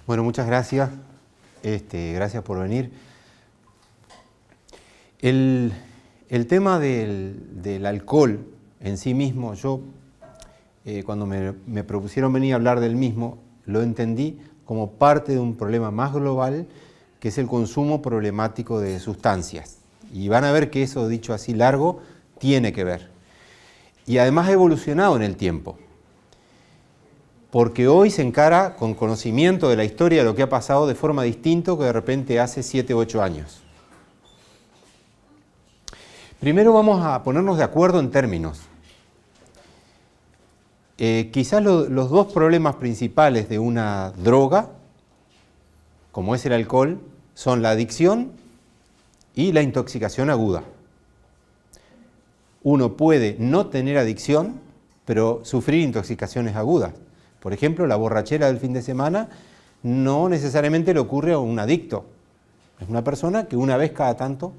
Bueno, muchas gracias. Gracias por venir. El tema del alcohol en sí mismo, yo cuando me propusieron venir a hablar del mismo, lo entendí como parte de un problema más global, que es el consumo problemático de sustancias. Y van a ver que eso, dicho así largo, tiene que ver. Y además ha evolucionado en el tiempo. Porque hoy se encara con conocimiento de la historia de lo que ha pasado de forma distinta que de repente hace 7 u 8 años. Primero vamos a ponernos de acuerdo en términos. Quizás los dos problemas principales de una droga, como es el alcohol, son la adicción y la intoxicación aguda. Uno puede no tener adicción, pero sufrir intoxicaciones agudas. Por ejemplo, la borrachera del fin de semana no necesariamente le ocurre a un adicto. Es una persona que una vez cada tanto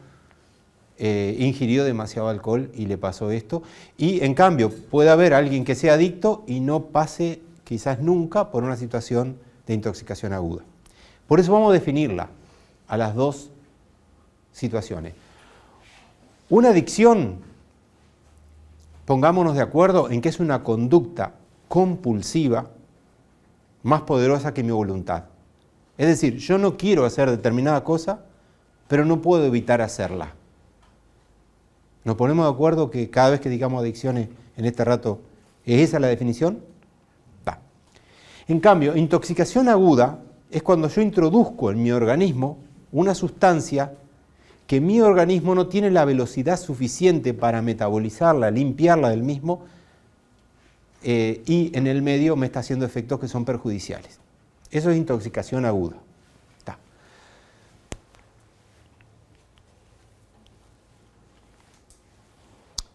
ingirió demasiado alcohol y le pasó esto. Y en cambio, puede haber alguien que sea adicto y no pase quizás nunca por una situación de intoxicación aguda. Por eso vamos a definirla a las dos situaciones. Una adicción, pongámonos de acuerdo en que es una conducta compulsiva más poderosa que mi voluntad. Es decir, yo no quiero hacer determinada cosa, pero no puedo evitar hacerla. ¿Nos ponemos de acuerdo que cada vez que digamos adicciones en este rato, ¿es esa la definición? Va. En cambio, intoxicación aguda es cuando yo introduzco en mi organismo una sustancia que mi organismo no tiene la velocidad suficiente para metabolizarla, limpiarla del mismo, y en el medio me está haciendo efectos que son perjudiciales. Eso es intoxicación aguda. Está.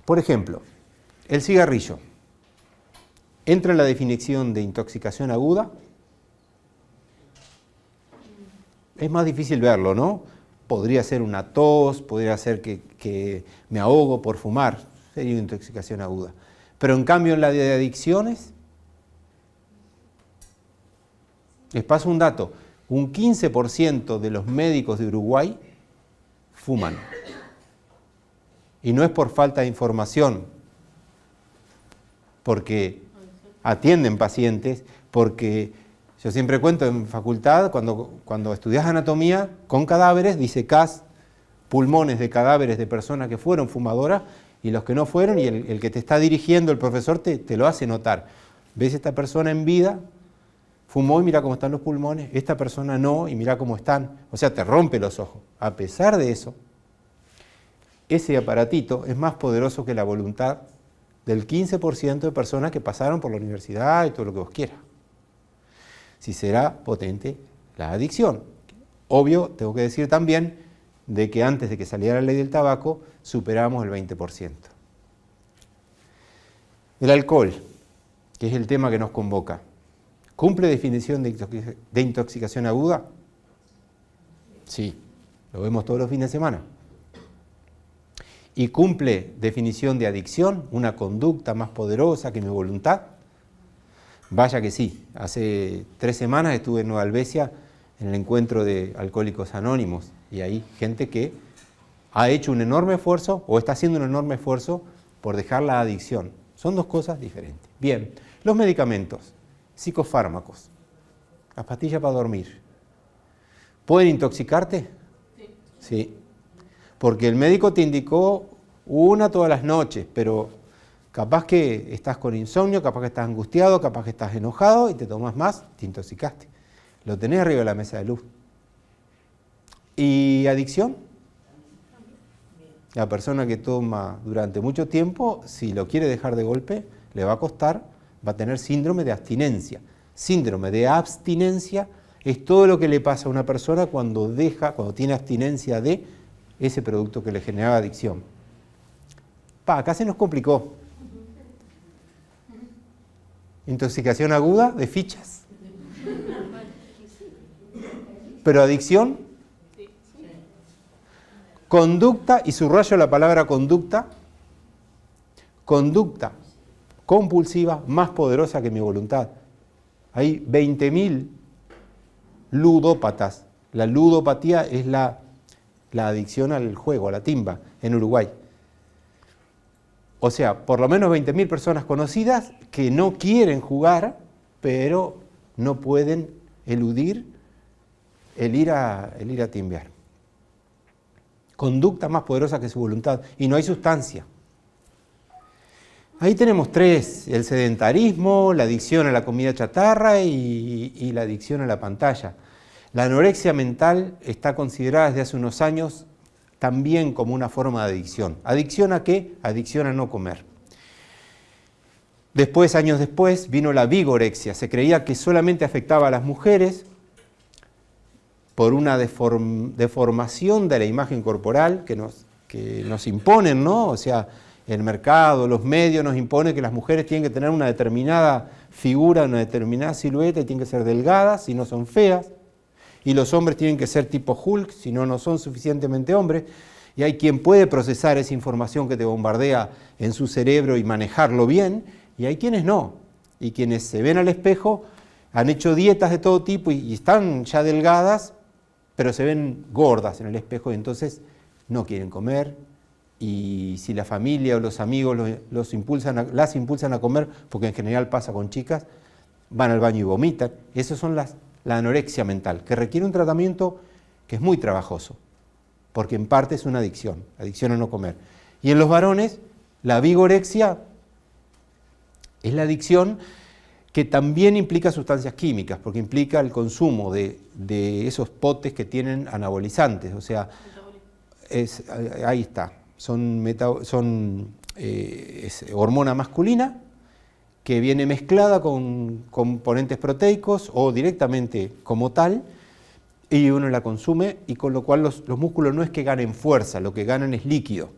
Por ejemplo, el cigarrillo. ¿Entra en la definición de intoxicación aguda? Es más difícil verlo, ¿no? Podría ser una tos, podría ser que me ahogo por fumar. Sería una intoxicación aguda. Pero en cambio en la de adicciones, les paso un dato, un 15% de los médicos de Uruguay fuman. Y no es por falta de información, porque atienden pacientes, porque yo siempre cuento en facultad, cuando estudias anatomía con cadáveres, disecás pulmones de cadáveres de personas que fueron fumadoras, y los que no fueron, y el que te está dirigiendo, el profesor, te lo hace notar. ¿Ves esta persona en vida? Fumó y mira cómo están los pulmones. Esta persona no y mira cómo están. O sea, te rompe los ojos. A pesar de eso, ese aparatito es más poderoso que la voluntad del 15% de personas que pasaron por la universidad y todo lo que vos quieras. Si será potente la adicción. Obvio, tengo que decir también de que antes de que saliera la ley del tabaco, superamos el 20%. El alcohol, que es el tema que nos convoca, ¿cumple definición de intoxicación aguda? Sí, lo vemos todos los fines de semana. ¿Y cumple definición de adicción, una conducta más poderosa que mi voluntad? Vaya que sí. Hace 3 semanas estuve en Nueva Albesia en el encuentro de Alcohólicos Anónimos, y hay gente que ha hecho un enorme esfuerzo o está haciendo un enorme esfuerzo por dejar la adicción. Son dos cosas diferentes. Bien, los medicamentos, psicofármacos, las pastillas para dormir, ¿pueden intoxicarte? Sí. Sí. Porque el médico te indicó una todas las noches, pero capaz que estás con insomnio, capaz que estás angustiado, capaz que estás enojado y te tomas más, te intoxicaste. Lo tenés arriba de la mesa de luz. ¿Y adicción? La persona que toma durante mucho tiempo, si lo quiere dejar de golpe, le va a costar, va a tener síndrome de abstinencia. Síndrome de abstinencia es todo lo que le pasa a una persona cuando tiene abstinencia de ese producto que le generaba adicción. Acá se nos complicó. Intoxicación aguda de fichas. Pero adicción, conducta, y subrayo la palabra conducta compulsiva más poderosa que mi voluntad. Hay 20.000 ludópatas. La ludopatía es la adicción al juego, a la timba, en Uruguay. O sea, por lo menos 20.000 personas conocidas que no quieren jugar, pero no pueden eludir el ir a timbear. Conducta más poderosa que su voluntad, y no hay sustancia. Ahí tenemos tres: el sedentarismo, la adicción a la comida chatarra y la adicción a la pantalla. La anorexia mental está considerada desde hace unos años también como una forma de adicción. ¿Adicción a qué? Adicción a no comer. Después, años después, vino la vigorexia. Se creía que solamente afectaba a las mujeres por una deformación de la imagen corporal que nos imponen, ¿no? O sea, el mercado, los medios nos imponen que las mujeres tienen que tener una determinada figura, una determinada silueta, y tienen que ser delgadas, si no son feas. Y los hombres tienen que ser tipo Hulk, si no, no son suficientemente hombres. Y hay quien puede procesar esa información que te bombardea en su cerebro y manejarlo bien, y hay quienes no. Y quienes se ven al espejo han hecho dietas de todo tipo y están ya delgadas, pero se ven gordas en el espejo y entonces no quieren comer. Y si la familia o los amigos las impulsan a comer, porque en general pasa con chicas, van al baño y vomitan. Esas son la anorexia mental, que requiere un tratamiento que es muy trabajoso, porque en parte es una adicción a no comer. Y en los varones, la vigorexia es la adicción que también implica sustancias químicas, porque implica el consumo de esos potes que tienen anabolizantes, o sea, ahí está, es hormona masculina que viene mezclada con componentes proteicos o directamente como tal, y uno la consume, y con lo cual los músculos no es que ganen fuerza, lo que ganan es líquido,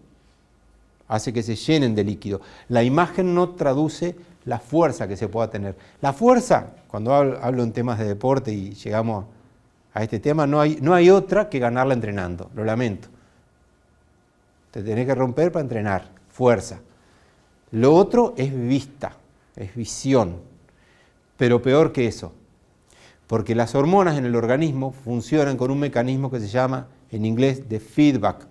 hace que se llenen de líquido. La imagen no traduce la fuerza que se pueda tener. La fuerza, cuando hablo en temas de deporte y llegamos a este tema, no hay otra que ganarla entrenando, lo lamento. Te tenés que romper para entrenar, fuerza. Lo otro es vista, es visión, pero peor que eso, porque las hormonas en el organismo funcionan con un mecanismo que se llama, en inglés, de feedback,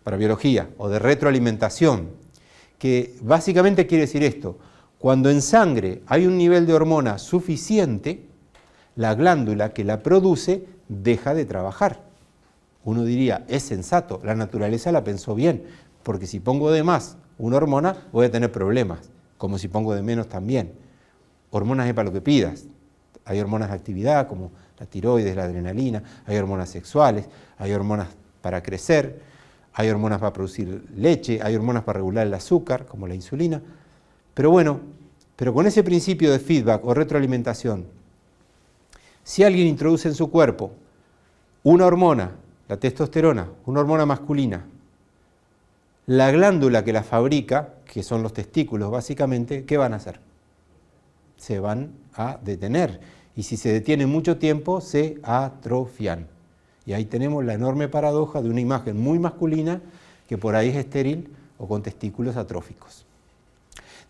para biología, o de retroalimentación, que básicamente quiere decir esto: cuando en sangre hay un nivel de hormona suficiente, la glándula que la produce deja de trabajar. Uno diría, es sensato, la naturaleza la pensó bien, porque si pongo de más una hormona voy a tener problemas, como si pongo de menos también. Hormonas es para lo que pidas. Hay hormonas de actividad como la tiroides, la adrenalina, hay hormonas sexuales, hay hormonas para crecer, hay hormonas para producir leche, hay hormonas para regular el azúcar, como la insulina. Pero bueno, con ese principio de feedback o retroalimentación, si alguien introduce en su cuerpo una hormona, la testosterona, una hormona masculina, la glándula que la fabrica, que son los testículos básicamente, ¿qué van a hacer? Se van a detener. Y si se detienen mucho tiempo, se atrofian. Y ahí tenemos la enorme paradoja de una imagen muy masculina que por ahí es estéril o con testículos atróficos.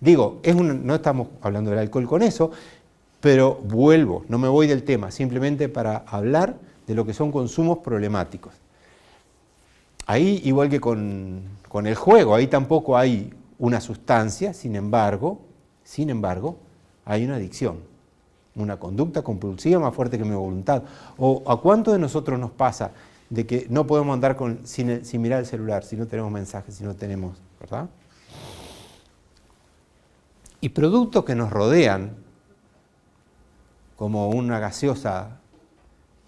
Digo, no estamos hablando del alcohol con eso, pero vuelvo, no me voy del tema, simplemente para hablar de lo que son consumos problemáticos. Ahí, igual que con el juego, ahí tampoco hay una sustancia, sin embargo, hay una adicción, una conducta compulsiva más fuerte que mi voluntad. ¿O a cuánto de nosotros nos pasa de que no podemos andar sin mirar el celular, si no tenemos mensajes, si no tenemos, ¿verdad? Y productos que nos rodean, como una gaseosa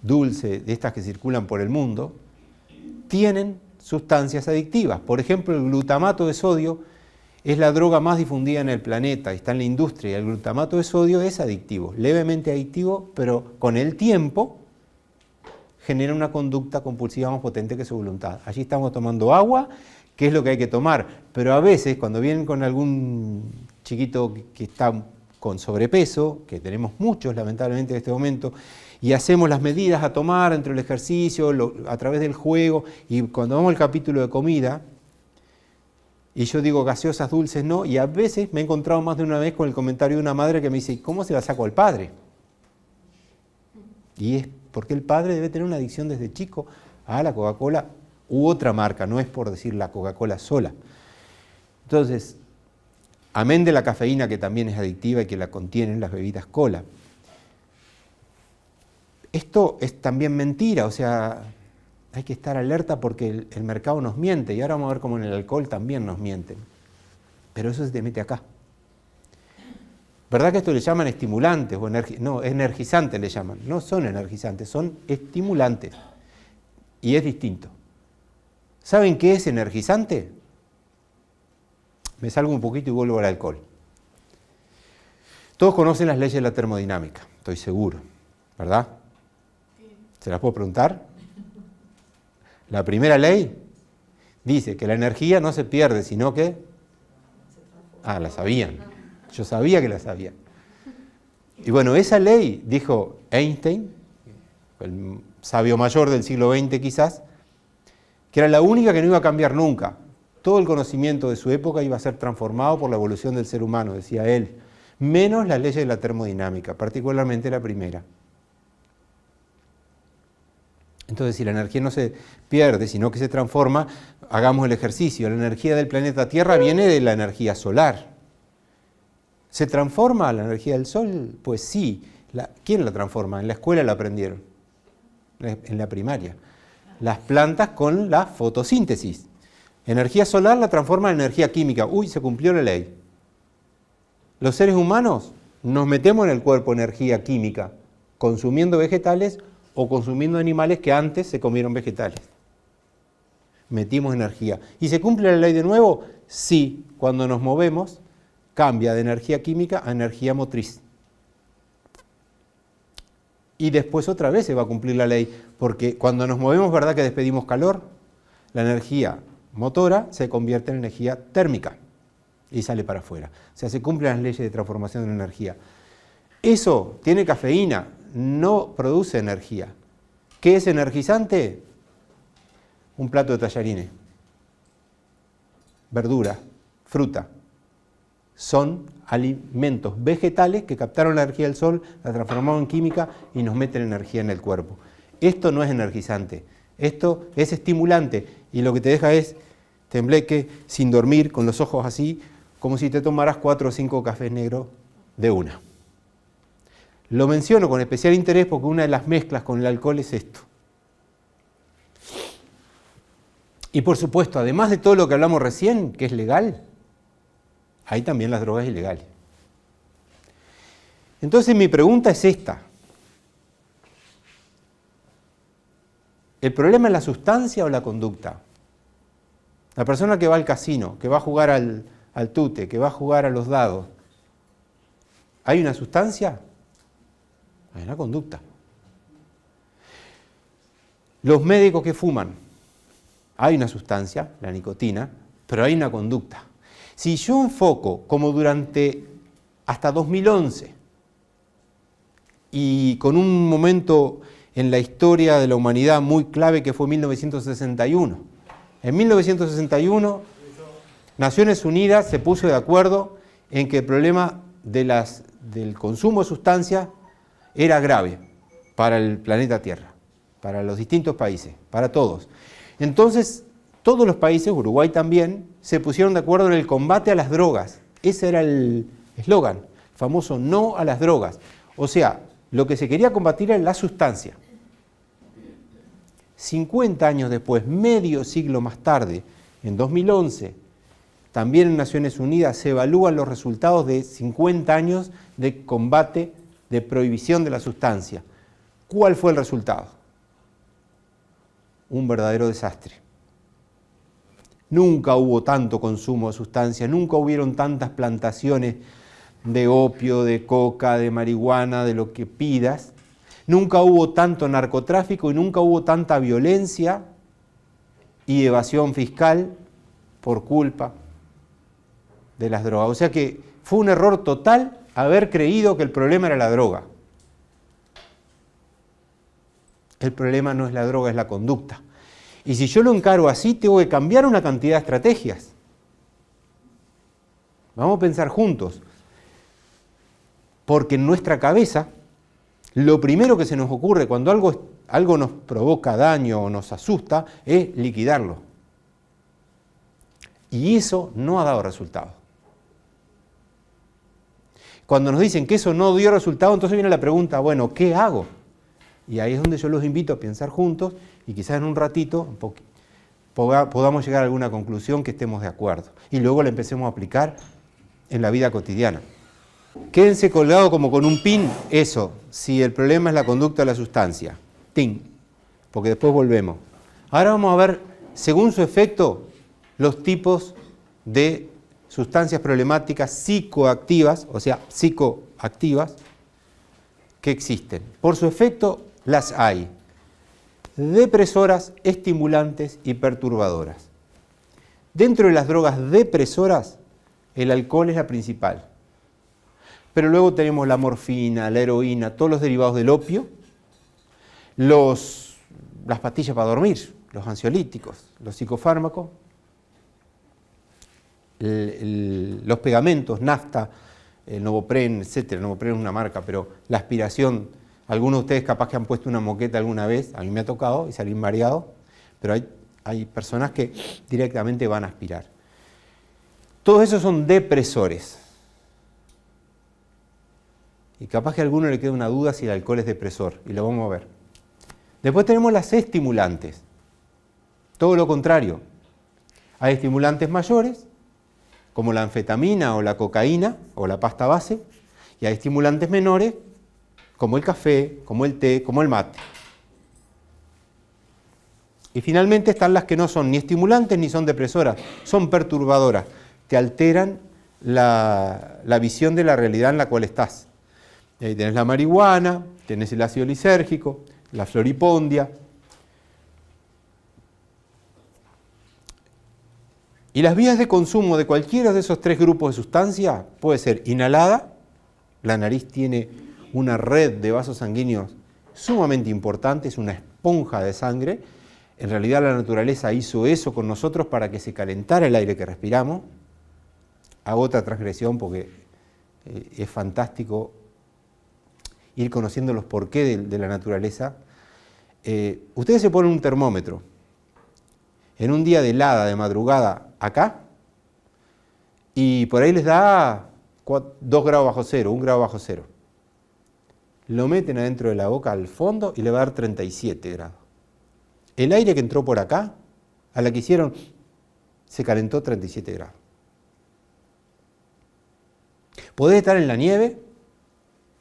dulce de estas que circulan por el mundo, tienen sustancias adictivas. Por ejemplo, el glutamato de sodio es la droga más difundida en el planeta, está en la industria. El glutamato de sodio es adictivo, levemente adictivo, pero con el tiempo genera una conducta compulsiva más potente que su voluntad. Allí estamos tomando agua, que es lo que hay que tomar, pero a veces cuando vienen con algún chiquito que está con sobrepeso, que tenemos muchos lamentablemente en este momento, y hacemos las medidas a tomar entre el ejercicio, a través del juego, y cuando vamos al capítulo de comida, y yo digo gaseosas dulces no, y a veces me he encontrado más de una vez con el comentario de una madre que me dice, ¿cómo se la saco al padre? Y es porque el padre debe tener una adicción desde chico a la Coca-Cola u otra marca, no es por decir la Coca-Cola sola. Entonces, amén de la cafeína que también es adictiva y que la contienen las bebidas cola. Esto es también mentira, o sea, hay que estar alerta porque el mercado nos miente y ahora vamos a ver cómo en el alcohol también nos mienten. Pero eso se te mete acá. ¿Verdad que esto le llaman estimulantes o no, energizantes le llaman? No son energizantes, son estimulantes. Y es distinto. ¿Saben qué es energizante? Me salgo un poquito y vuelvo al alcohol. Todos conocen las leyes de la termodinámica, estoy seguro, ¿verdad? ¿Se las puedo preguntar? La primera ley dice que la energía no se pierde, sino que... Ah, la sabían. Yo sabía que la sabían. Y bueno, esa ley, dijo Einstein, el sabio mayor del siglo XX quizás, que era la única que no iba a cambiar nunca. Todo el conocimiento de su época iba a ser transformado por la evolución del ser humano, decía él, menos las leyes de la termodinámica, particularmente la primera. Entonces, si la energía no se pierde, sino que se transforma, hagamos el ejercicio. La energía del planeta Tierra viene de la energía solar. ¿Se transforma la energía del Sol? Pues sí. ¿Quién la transforma? En la escuela la aprendieron, en la primaria. Las plantas con la fotosíntesis. Energía solar la transforma en energía química. Uy, se cumplió la ley. Los seres humanos nos metemos en el cuerpo energía química, consumiendo vegetales o consumiendo animales que antes se comieron vegetales. Metimos energía. ¿Y se cumple la ley de nuevo? Sí, cuando nos movemos, cambia de energía química a energía motriz. Y después otra vez se va a cumplir la ley, porque cuando nos movemos, ¿verdad que despedimos calor? La energía motora se convierte en energía térmica y sale para afuera. O sea, se cumplen las leyes de transformación de energía. Eso tiene cafeína, no produce energía. ¿Qué es energizante? Un plato de tallarines, verdura, fruta. Son alimentos vegetales que captaron la energía del sol, la transformaron en química y nos meten energía en el cuerpo. Esto no es energizante, esto es estimulante y lo que te deja es tembleque, sin dormir, con los ojos así, como si te tomaras 4 o 5 cafés negros de una. Lo menciono con especial interés porque una de las mezclas con el alcohol es esto. Y por supuesto, además de todo lo que hablamos recién, que es legal, hay también las drogas ilegales. Entonces mi pregunta es esta. ¿El problema es la sustancia o la conducta? La persona que va al casino, que va a jugar al tute, que va a jugar a los dados, ¿hay una sustancia? Hay una conducta. Los médicos que fuman, hay una sustancia, la nicotina, pero hay una conducta. Si yo enfoco, como durante hasta 2011, y con un momento en la historia de la humanidad muy clave que fue 1961. En 1961, Naciones Unidas se puso de acuerdo en que el problema del consumo de sustancias era grave para el planeta Tierra, para los distintos países, para todos. Entonces, todos los países, Uruguay también, se pusieron de acuerdo en el combate a las drogas. Ese era el eslogan, famoso no a las drogas. O sea, lo que se quería combatir era la sustancia. 50 años después, medio siglo más tarde, en 2011, también en Naciones Unidas se evalúan los resultados de 50 años de combate, de prohibición de la sustancia. ¿Cuál fue el resultado? Un verdadero desastre. Nunca hubo tanto consumo de sustancias, nunca hubieron tantas plantaciones de opio, de coca, de marihuana, de lo que pidas. Nunca hubo tanto narcotráfico y nunca hubo tanta violencia y evasión fiscal por culpa de las drogas. O sea que fue un error total haber creído que el problema era la droga. El problema no es la droga, es la conducta. Y si yo lo encaro así, tengo que cambiar una cantidad de estrategias. Vamos a pensar juntos. Porque en nuestra cabeza lo primero que se nos ocurre cuando algo nos provoca daño o nos asusta es liquidarlo. Y eso no ha dado resultado. Cuando nos dicen que eso no dio resultado, entonces viene la pregunta, bueno, ¿qué hago? Y ahí es donde yo los invito a pensar juntos y quizás en un ratito podamos llegar a alguna conclusión que estemos de acuerdo. Y luego la empecemos a aplicar en la vida cotidiana. Quédense colgados como con un pin, eso, si el problema es la conducta de la sustancia. ¡Ting! Porque después volvemos. Ahora vamos a ver, según su efecto, los tipos de sustancias problemáticas psicoactivas, o sea, psicoactivas, que existen. Por su efecto, las hay. Depresoras, estimulantes y perturbadoras. Dentro de las drogas depresoras, el alcohol es la principal. Pero luego tenemos la morfina, la heroína, todos los derivados del opio, las pastillas para dormir, los ansiolíticos, los psicofármacos, los pegamentos, nafta, el Novopren, etc. El Novopren es una marca, pero la aspiración, algunos de ustedes capaz que han puesto una moqueta alguna vez, a mí me ha tocado y salir mareado, pero hay personas que directamente van a aspirar. Todos esos son depresores. Y capaz que a alguno le queda una duda si el alcohol es depresor, y lo vamos a ver. Después tenemos las estimulantes. Todo lo contrario. Hay estimulantes mayores, como la anfetamina o la cocaína o la pasta base, y hay estimulantes menores, como el café, como el té, como el mate. Y finalmente están las que no son ni estimulantes ni son depresoras, son perturbadoras, te alteran la visión de la realidad en la cual estás. Y ahí tenés la marihuana, tenés el ácido lisérgico, la floripondia. Y las vías de consumo de cualquiera de esos tres grupos de sustancias puede ser inhalada, la nariz tiene una red de vasos sanguíneos sumamente importante, es una esponja de sangre. En realidad la naturaleza hizo eso con nosotros para que se calentara el aire que respiramos. Hago otra transgresión porque es fantástico ir conociendo los porqués de la naturaleza. Ustedes se ponen un termómetro en un día de helada, de madrugada, acá, y por ahí les da 2 grados bajo cero, 1 grado bajo cero. Lo meten adentro de la boca al fondo y le va a dar 37 grados. El aire que entró por acá, a la que hicieron, se calentó 37 grados. Podés estar en la nieve,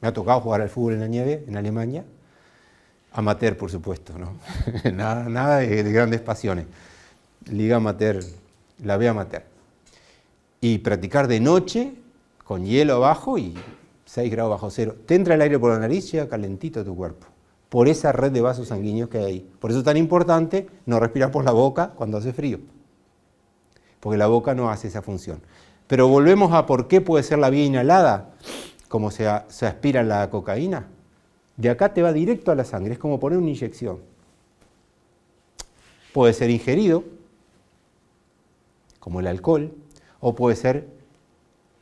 me ha tocado jugar al fútbol en la nieve en Alemania, amateur por supuesto, ¿no? nada de grandes pasiones, liga amateur, la B amateur. Y practicar de noche, con hielo abajo y 6 grados bajo cero. Te entra el aire por la nariz, llega calentito a tu cuerpo, por esa red de vasos sanguíneos que hay ahí. Por eso es tan importante no respirar por la boca cuando hace frío, porque la boca no hace esa función. Pero volvemos a por qué puede ser la vía inhalada, como se aspira la cocaína. De acá te va directo a la sangre, es como poner una inyección. Puede ser ingerido, como el alcohol, o puede ser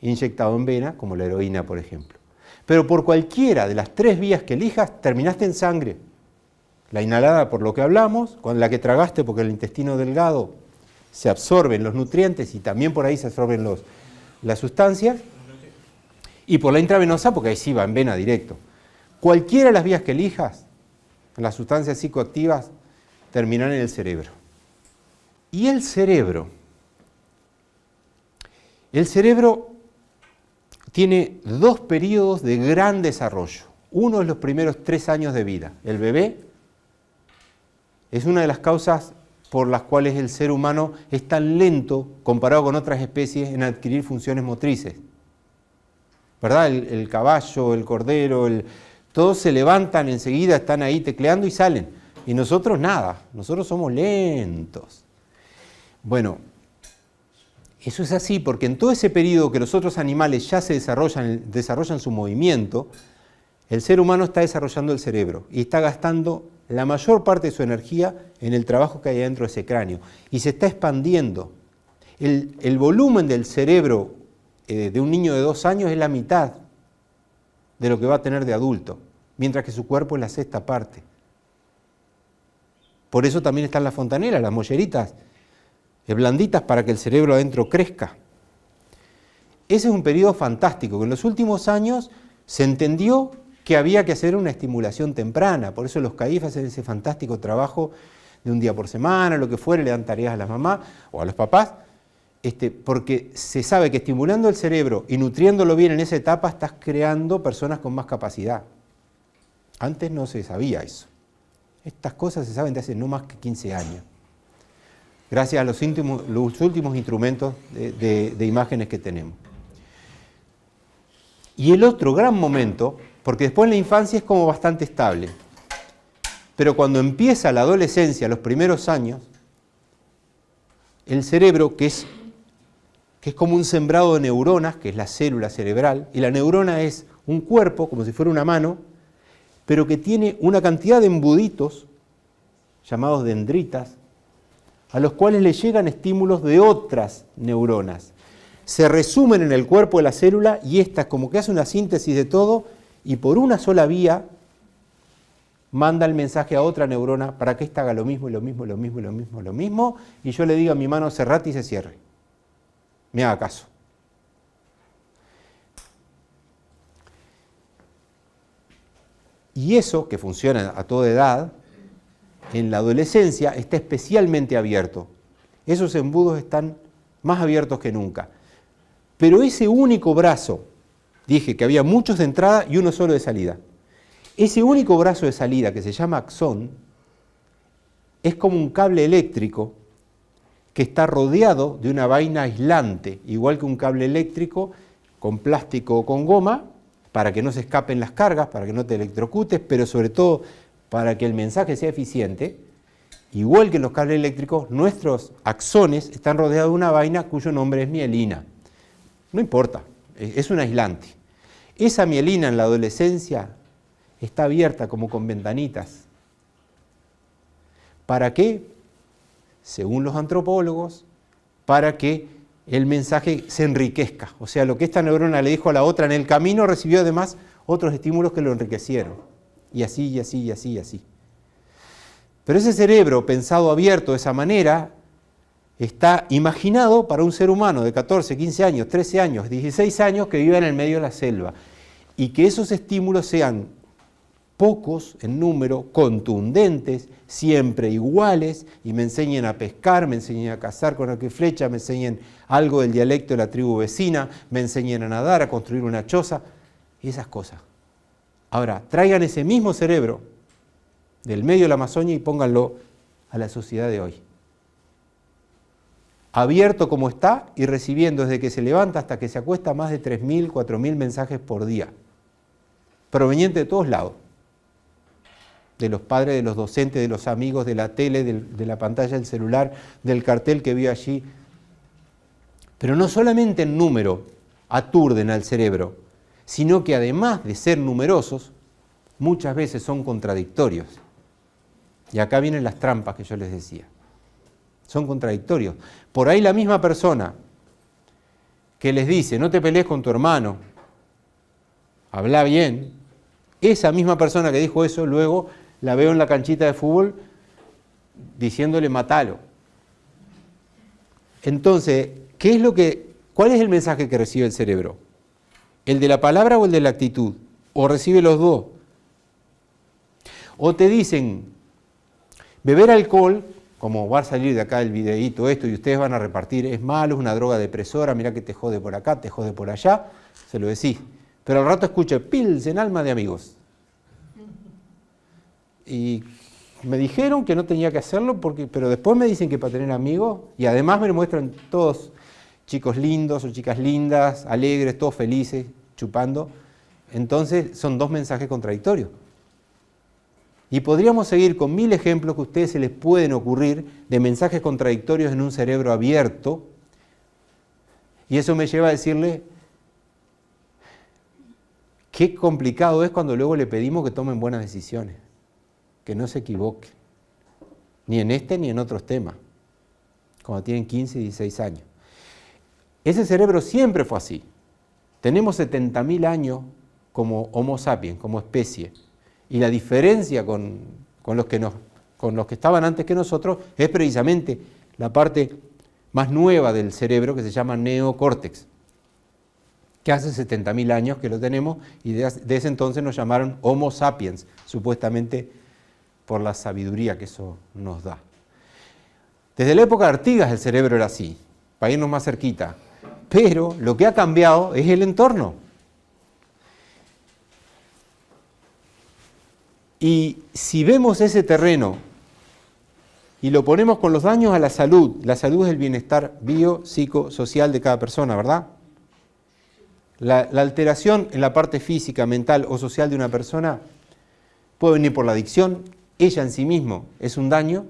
inyectado en vena, como la heroína, por ejemplo. Pero por cualquiera de las 3 vías que elijas, terminaste en sangre. La inhalada, por lo que hablamos, con la que tragaste, porque el intestino delgado se absorben los nutrientes y también por ahí se absorben las sustancias. Y por la intravenosa, porque ahí sí va en vena directo. Cualquiera de las vías que elijas, las sustancias psicoactivas, terminan en el cerebro. Y el cerebro tiene 2 periodos de gran desarrollo. Uno es los primeros 3 años de vida. El bebé es una de las causas por las cuales el ser humano es tan lento comparado con otras especies en adquirir funciones motrices. ¿Verdad? El caballo, el cordero, todos se levantan enseguida, están ahí tecleando y salen. Y nosotros nada, nosotros somos lentos. Bueno, eso es así porque en todo ese periodo que los otros animales ya se desarrollan su movimiento, el ser humano está desarrollando el cerebro y está gastando la mayor parte de su energía en el trabajo que hay dentro de ese cráneo y se está expandiendo. El volumen del cerebro de un niño de 2 años es la mitad de lo que va a tener de adulto. mientras que su cuerpo es la sexta parte. Por eso también están las fontanelas, las molleritas blanditas para que el cerebro adentro crezca. Ese es un periodo fantástico, que en los últimos años se entendió que había que hacer una estimulación temprana. Por eso los CAIF hacen ese fantástico trabajo de un día por semana, lo que fuere, le dan tareas a las mamás o a los papás, porque se sabe que estimulando el cerebro y nutriéndolo bien en esa etapa estás creando personas con más capacidad. Antes no se sabía eso. Estas cosas se saben de hace no más que 15 años. Gracias a los últimos instrumentos de imágenes que tenemos. Y el otro gran momento, porque después en la infancia es como bastante estable, pero cuando empieza la adolescencia, los primeros años, el cerebro, que es como un sembrado de neuronas, que es la célula cerebral, y la neurona es un cuerpo, como si fuera una mano, pero que tiene una cantidad de embuditos, llamados dendritas, a los cuales le llegan estímulos de otras neuronas. Se resumen en el cuerpo de la célula y esta como que hace una síntesis de todo y por una sola vía manda el mensaje a otra neurona para que ésta haga lo mismo, y lo mismo, y lo mismo, y lo mismo, y lo mismo, y yo le diga a mi mano cerrate y se cierre. Me haga caso. Y eso, que funciona a toda edad, en la adolescencia está especialmente abierto. Esos embudos están más abiertos que nunca. Pero ese único brazo, dije que había muchos de entrada y uno solo de salida. Ese único brazo de salida, que se llama axón, es como un cable eléctrico que está rodeado de una vaina aislante, igual que un cable eléctrico con plástico o con goma, para que no se escapen las cargas, para que no te electrocutes, pero sobre todo para que el mensaje sea eficiente. Igual que en los cables eléctricos, nuestros axones están rodeados de una vaina cuyo nombre es mielina. No importa, es un aislante. Esa mielina en la adolescencia está abierta como con ventanitas. ¿Para qué? Según los antropólogos, para que el mensaje se enriquezca. O sea, lo que esta neurona le dijo a la otra en el camino, recibió además otros estímulos que lo enriquecieron. Y así, y así, y así, y así. Pero ese cerebro pensado abierto de esa manera está imaginado para un ser humano de 14, 15 años, 13 años, 16 años que vive en el medio de la selva. Y que esos estímulos sean pocos en número, contundentes, siempre iguales, y me enseñen a pescar, me enseñen a cazar con arco y flecha, me enseñen algo del dialecto de la tribu vecina, me enseñen a nadar, a construir una choza, y esas cosas. Ahora, traigan ese mismo cerebro del medio de la Amazonia y pónganlo a la sociedad de hoy. Abierto como está y recibiendo desde que se levanta hasta que se acuesta más de 3.000, 4.000 mensajes por día, provenientes de todos lados. De los padres, de los docentes, de los amigos, de la tele, de la pantalla del celular, del cartel que vio allí. Pero no solamente en número aturden al cerebro, sino que además de ser numerosos, muchas veces son contradictorios. Y acá vienen las trampas que yo les decía. Son contradictorios. Por ahí la misma persona que les dice, no te pelees con tu hermano, habla bien, esa misma persona que dijo eso, luego la veo en la canchita de fútbol diciéndole matalo. Entonces, ¿cuál es el mensaje que recibe el cerebro? ¿El de la palabra o el de la actitud? ¿O recibe los dos? O te dicen, beber alcohol, como va a salir de acá el videíto esto y ustedes van a repartir, es malo, es una droga depresora, mirá que te jode por acá, te jode por allá, se lo decís. Pero al rato escucha, Pilsen, alma de amigos. Y me dijeron que no tenía que hacerlo, pero después me dicen que para tener amigos, y además me muestran todos chicos lindos o chicas lindas, alegres, todos felices, chupando. Entonces son dos mensajes contradictorios. Y podríamos seguir con 1000 ejemplos que a ustedes se les pueden ocurrir de mensajes contradictorios en un cerebro abierto. Y eso me lleva a decirle qué complicado es cuando luego le pedimos que tomen buenas decisiones, que no se equivoquen, ni en este ni en otros temas, cuando tienen 15 y 16 años. Ese cerebro siempre fue así. Tenemos 70.000 años como Homo sapiens, como especie. Y la diferencia con los que estaban antes que nosotros es precisamente la parte más nueva del cerebro que se llama neocórtex, que hace 70.000 años que lo tenemos y de ese entonces nos llamaron Homo sapiens, supuestamente por la sabiduría que eso nos da. Desde la época de Artigas el cerebro era así, para irnos más cerquita, pero lo que ha cambiado es el entorno. Y si vemos ese terreno y lo ponemos con los daños a la salud es el bienestar biopsicosocial de cada persona, ¿verdad? La alteración en la parte física, mental o social de una persona puede venir por la adicción, ella en sí mismo es un daño,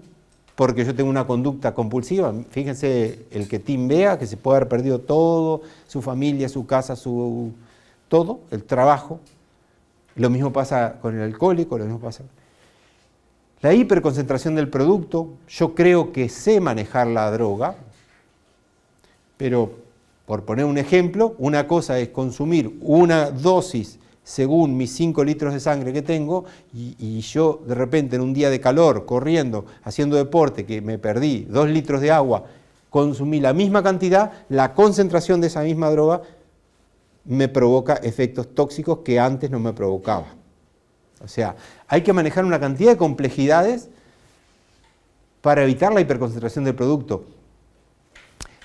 porque yo tengo una conducta compulsiva. Fíjense el que Tim vea, que se puede haber perdido todo, su familia, su casa, todo, el trabajo. Lo mismo pasa con el alcohólico, lo mismo pasa. La hiperconcentración del producto, yo creo que sé manejar la droga, pero por poner un ejemplo, una cosa es consumir una dosis según mis 5 litros de sangre que tengo y yo de repente en un día de calor, corriendo, haciendo deporte, que me perdí 2 litros de agua, consumí la misma cantidad, la concentración de esa misma droga me provoca efectos tóxicos que antes no me provocaba. O sea, hay que manejar una cantidad de complejidades para evitar la hiperconcentración del producto.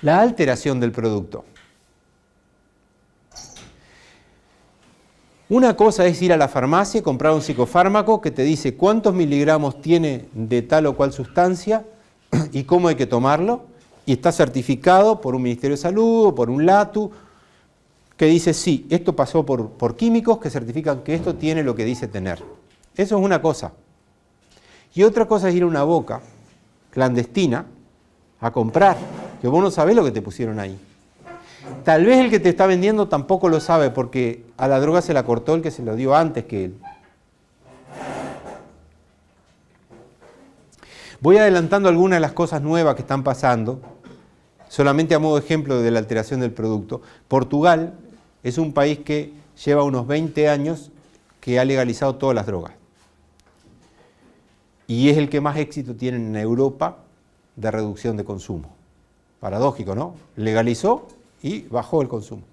La alteración del producto. Una cosa es ir a la farmacia y comprar un psicofármaco que te dice cuántos miligramos tiene de tal o cual sustancia y cómo hay que tomarlo, y está certificado por un Ministerio de Salud o por un LATU, que dice, sí, esto pasó por químicos que certifican que esto tiene lo que dice tener. Eso es una cosa. Y otra cosa es ir a una boca clandestina a comprar, que vos no sabés lo que te pusieron ahí. Tal vez el que te está vendiendo tampoco lo sabe, porque a la droga se la cortó el que se lo dio antes que él. Voy adelantando algunas de las cosas nuevas que están pasando, solamente a modo de ejemplo de la alteración del producto. Portugal es un país que lleva unos 20 años que ha legalizado todas las drogas. Y es el que más éxito tiene en Europa de reducción de consumo. Paradójico, ¿no? Legalizó y bajó el consumo.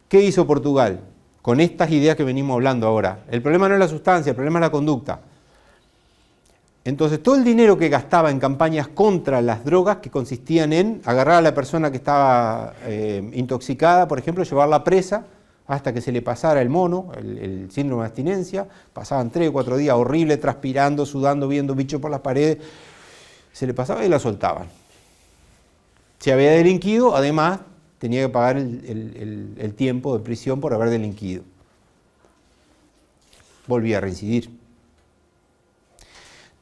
¿Qué hizo Portugal? Con estas ideas que venimos hablando ahora. El problema no es la sustancia, el problema es la conducta. Entonces, todo el dinero que gastaba en campañas contra las drogas, que consistían en agarrar a la persona que estaba intoxicada, por ejemplo, llevarla presa hasta que se le pasara el mono, el síndrome de abstinencia, pasaban 3 o 4 días horrible, transpirando, sudando, viendo bichos por las paredes, se le pasaba y la soltaban. Si había delinquido, además, tenía que pagar el tiempo de prisión por haber delinquido. Volvía a reincidir.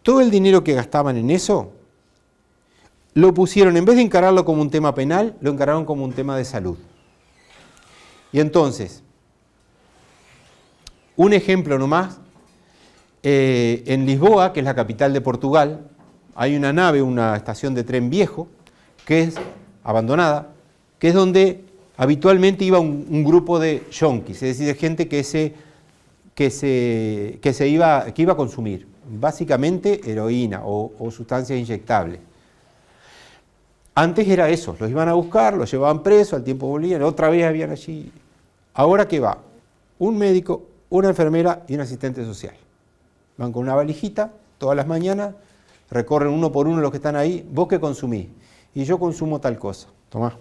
Todo el dinero que gastaban en eso, lo pusieron, en vez de encararlo como un tema penal, lo encararon como un tema de salud. Y entonces, un ejemplo nomás, en Lisboa, que es la capital de Portugal, hay una nave, una estación de tren viejo, que es abandonada, que es donde habitualmente iba un grupo de yonkis, es decir, de gente que iba a consumir, básicamente heroína o sustancias inyectables. Antes era eso, los iban a buscar, los llevaban presos, al tiempo volvían, otra vez habían allí. Ahora ¿qué va? Un médico, una enfermera y un asistente social. Van con una valijita todas las mañanas, recorren uno por uno los que están ahí. ¿Vos qué consumís? Y yo consumo tal cosa. Tomá.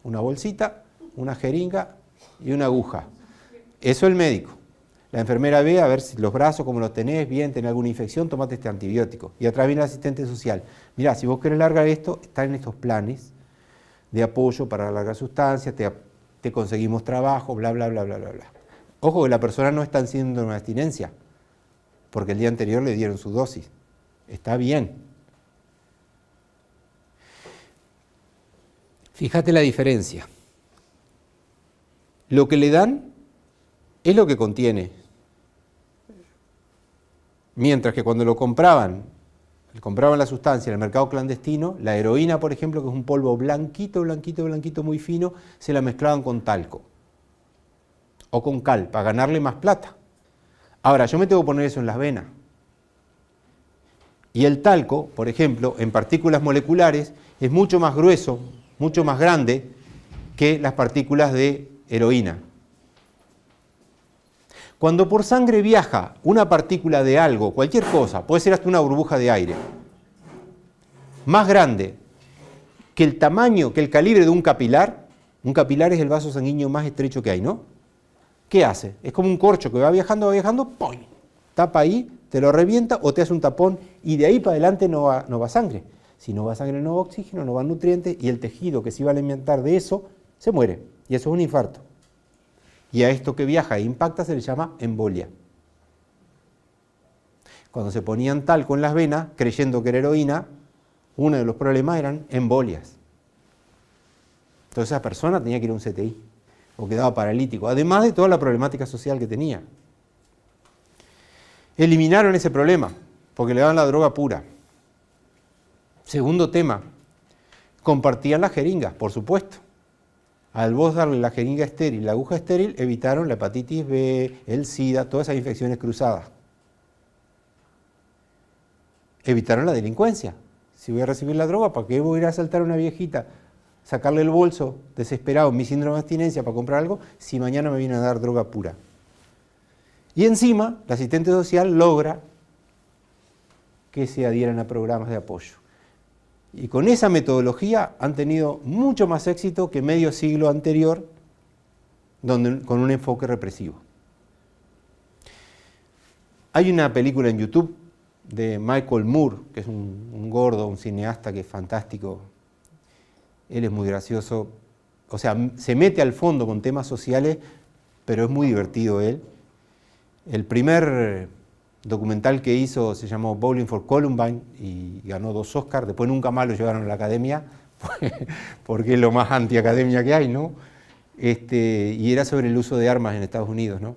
Una bolsita, una jeringa y una aguja. Eso es el médico. La enfermera ve a ver si los brazos, como los tenés, bien, tenés alguna infección, tomate este antibiótico. Y atrás viene el asistente social. Mirá, si vos querés largar esto, están en estos planes de apoyo para largar sustancias, te conseguimos trabajo, bla, bla, bla, bla, bla, bla. Ojo que la persona no está haciendo una abstinencia, porque el día anterior le dieron su dosis. Está bien. Fíjate la diferencia. Lo que le dan es lo que contiene. Mientras que cuando lo compraban la sustancia en el mercado clandestino, la heroína, por ejemplo, que es un polvo blanquito, blanquito, blanquito, muy fino, se la mezclaban con talco o con cal para ganarle más plata. Ahora, yo me tengo que poner eso en las venas. Y el talco, por ejemplo, en partículas moleculares, es mucho más grueso, mucho más grande que las partículas de heroína. Cuando por sangre viaja una partícula de algo, cualquier cosa, puede ser hasta una burbuja de aire, más grande que el tamaño, que el calibre de un capilar es el vaso sanguíneo más estrecho que hay, ¿no? ¿Qué hace? Es como un corcho que va viajando, ¡pum! Tapa ahí, te lo revienta o te hace un tapón y de ahí para adelante no va sangre. Si no va sangre, no va oxígeno, no van nutrientes y el tejido que se iba a alimentar de eso se muere. Y eso es un infarto. Y a esto que viaja e impacta se le llama embolia. Cuando se ponían talco en las venas, creyendo que era heroína, uno de los problemas eran embolias. Entonces esa persona tenía que ir a un CTI o quedaba paralítico, además de toda la problemática social que tenía. Eliminaron ese problema porque le daban la droga pura. Segundo tema, compartían las jeringas, por supuesto. Al vos darle la jeringa estéril, la aguja estéril, evitaron la hepatitis B, el SIDA, todas esas infecciones cruzadas. Evitaron la delincuencia. Si voy a recibir la droga, ¿para qué voy a ir a asaltar a una viejita, sacarle el bolso desesperado, mi síndrome de abstinencia para comprar algo, si mañana me viene a dar droga pura? Y encima, la asistente social logra que se adhieran a programas de apoyo. Y con esa metodología han tenido mucho más éxito que medio siglo anterior, con un enfoque represivo. Hay una película en YouTube de Michael Moore, que es un gordo, un cineasta que es fantástico. Él es muy gracioso, o sea, se mete al fondo con temas sociales, pero es muy divertido él. El primer documental que hizo se llamó Bowling for Columbine y ganó 2 Oscars, después nunca más lo llevaron a la academia, porque es lo más antiacademia que hay, ¿no? Y era sobre el uso de armas en Estados Unidos, ¿no?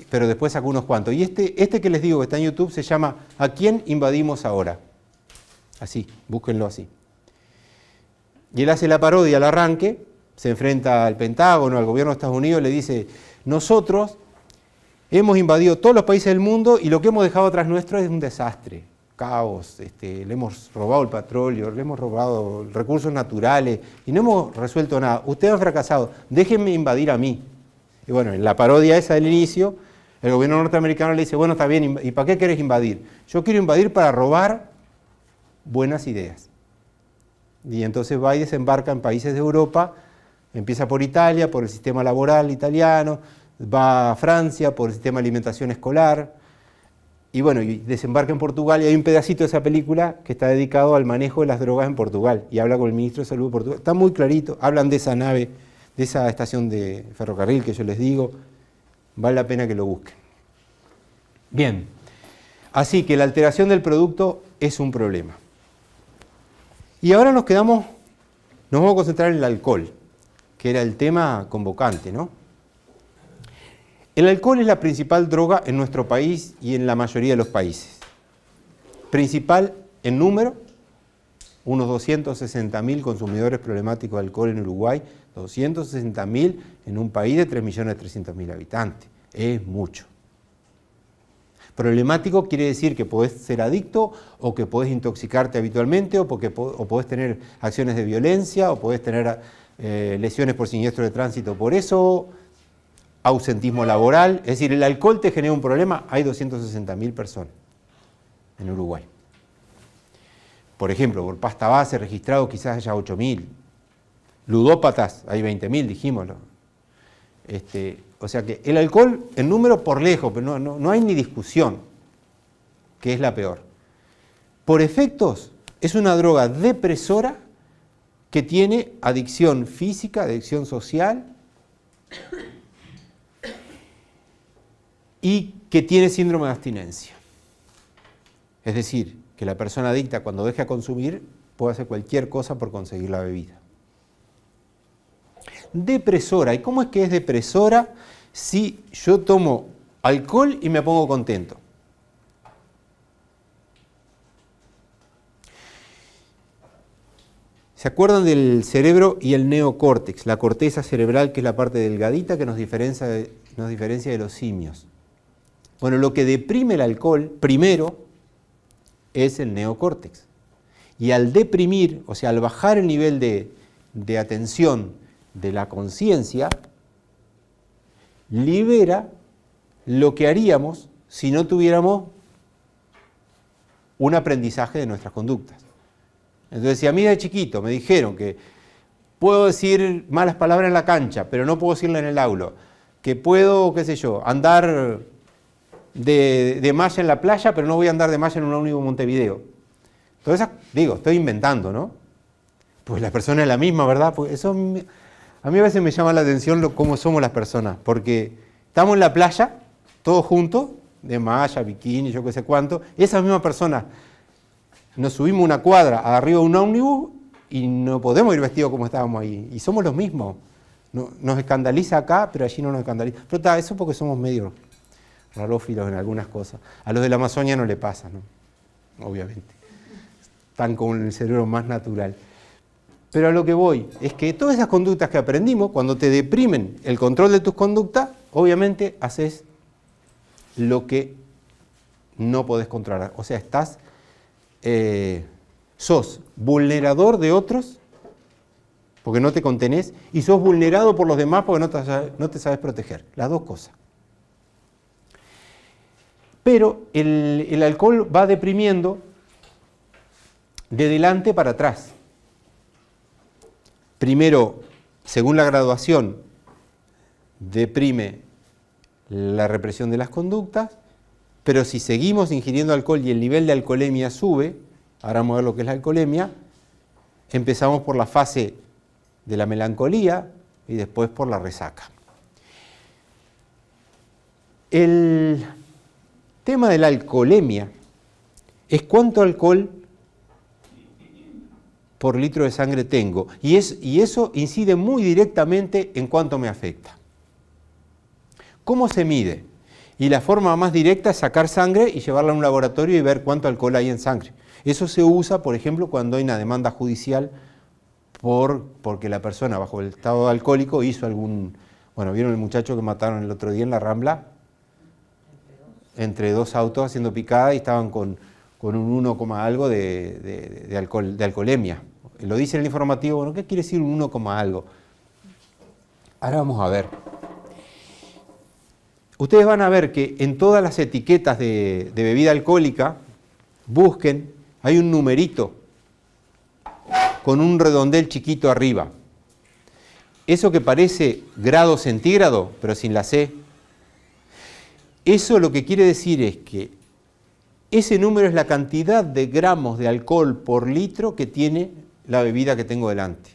Pero después sacó unos cuantos. Y este que les digo que está en YouTube se llama ¿A quién invadimos ahora? Así, búsquenlo así. Y él hace la parodia al arranque, se enfrenta al Pentágono, al gobierno de Estados Unidos, le dice, nosotros hemos invadido todos los países del mundo y lo que hemos dejado atrás nuestro es un desastre, caos, le hemos robado el petróleo, le hemos robado recursos naturales y no hemos resuelto nada. Ustedes han fracasado, déjenme invadir a mí. Y bueno, en la parodia esa del inicio, el gobierno norteamericano le dice, bueno, está bien, ¿y para qué querés invadir? Yo quiero invadir para robar buenas ideas. Y entonces va y desembarca en países de Europa, empieza por Italia, por el sistema laboral italiano, va a Francia por el sistema de alimentación escolar, y bueno, y desembarca en Portugal, y hay un pedacito de esa película que está dedicado al manejo de las drogas en Portugal, y habla con el ministro de Salud de Portugal, está muy clarito, hablan de esa nave, de esa estación de ferrocarril que yo les digo, vale la pena que lo busquen. Bien, así que la alteración del producto es un problema. Y ahora nos vamos a concentrar en el alcohol, que era el tema convocante, ¿no? El alcohol es la principal droga en nuestro país y en la mayoría de los países. Principal en número, unos 260.000 consumidores problemáticos de alcohol en Uruguay, 260.000 en un país de 3.300.000 habitantes. Es mucho. Problemático quiere decir que podés ser adicto o que podés intoxicarte habitualmente o podés tener acciones de violencia o podés tener lesiones por siniestro de tránsito por eso, ausentismo laboral. Es decir, el alcohol te genera un problema. Hay 260.000 personas en Uruguay. Por ejemplo, por pasta base registrado quizás haya 8.000. Ludópatas, hay 20.000, dijimoslo. O sea que el alcohol en número por lejos, pero no hay ni discusión, que es la peor. Por efectos, es una droga depresora que tiene adicción física, adicción social y que tiene síndrome de abstinencia. Es decir, que la persona adicta cuando deja de consumir puede hacer cualquier cosa por conseguir la bebida. Depresora. ¿Y cómo es que es depresora si yo tomo alcohol y me pongo contento? ¿Se acuerdan del cerebro y el neocórtex? La corteza cerebral, que es la parte delgadita que nos diferencia de los simios. Bueno, lo que deprime el alcohol primero es el neocórtex. Y al deprimir, o sea, al bajar el nivel de atención de la conciencia, libera lo que haríamos si no tuviéramos un aprendizaje de nuestras conductas. Entonces, si a mí de chiquito me dijeron que puedo decir malas palabras en la cancha, pero no puedo decirlas en el aula, que puedo, qué sé yo, andar de malla en la playa, pero no voy a andar de malla en un ómnibus en Montevideo. Entonces, digo, estoy inventando, ¿no? Pues la persona es la misma, ¿verdad? Pues eso a mí a veces me llama la atención cómo somos las personas, porque estamos en la playa, todos juntos, de malla, bikini, yo qué sé cuánto, esas mismas personas nos subimos una cuadra arriba de un ómnibus y no podemos ir vestidos como estábamos ahí, y somos los mismos. Nos escandaliza acá, pero allí no nos escandaliza. Pero está, eso porque somos medio rarófilos en algunas cosas. A los de la Amazonia no le pasa, ¿no? Obviamente. Están con el cerebro más natural. Pero a lo que voy es que todas esas conductas que aprendimos, cuando te deprimen el control de tus conductas, obviamente haces lo que no podés controlar. O sea, sos vulnerador de otros porque no te contenés y sos vulnerado por los demás porque no te sabes proteger. Las dos cosas. Pero el alcohol va deprimiendo de delante para atrás. Primero, según la graduación, deprime la represión de las conductas, pero si seguimos ingiriendo alcohol y el nivel de alcoholemia sube, ahora vamos a ver lo que es la alcoholemia, empezamos por la fase de la melancolía y después por la resaca. El tema de la alcoholemia es cuánto alcohol por litro de sangre tengo, y eso incide muy directamente en cuánto me afecta. ¿Cómo se mide? Y la forma más directa es sacar sangre y llevarla a un laboratorio y ver cuánto alcohol hay en sangre. Eso se usa, por ejemplo, cuando hay una demanda judicial porque la persona bajo el estado alcohólico hizo algún... Bueno, ¿vieron el muchacho que mataron el otro día en la Rambla? Entre dos autos haciendo picada y estaban con un 1, algo de alcoholemia. Lo dice en el informativo, bueno, ¿qué quiere decir un 1, algo? Ahora vamos a ver. Ustedes van a ver que en todas las etiquetas de bebida alcohólica, busquen, hay un numerito con un redondel chiquito arriba. Eso que parece grado centígrado, pero sin la C. Eso lo que quiere decir es que ese número es la cantidad de gramos de alcohol por litro que tiene la bebida que tengo delante.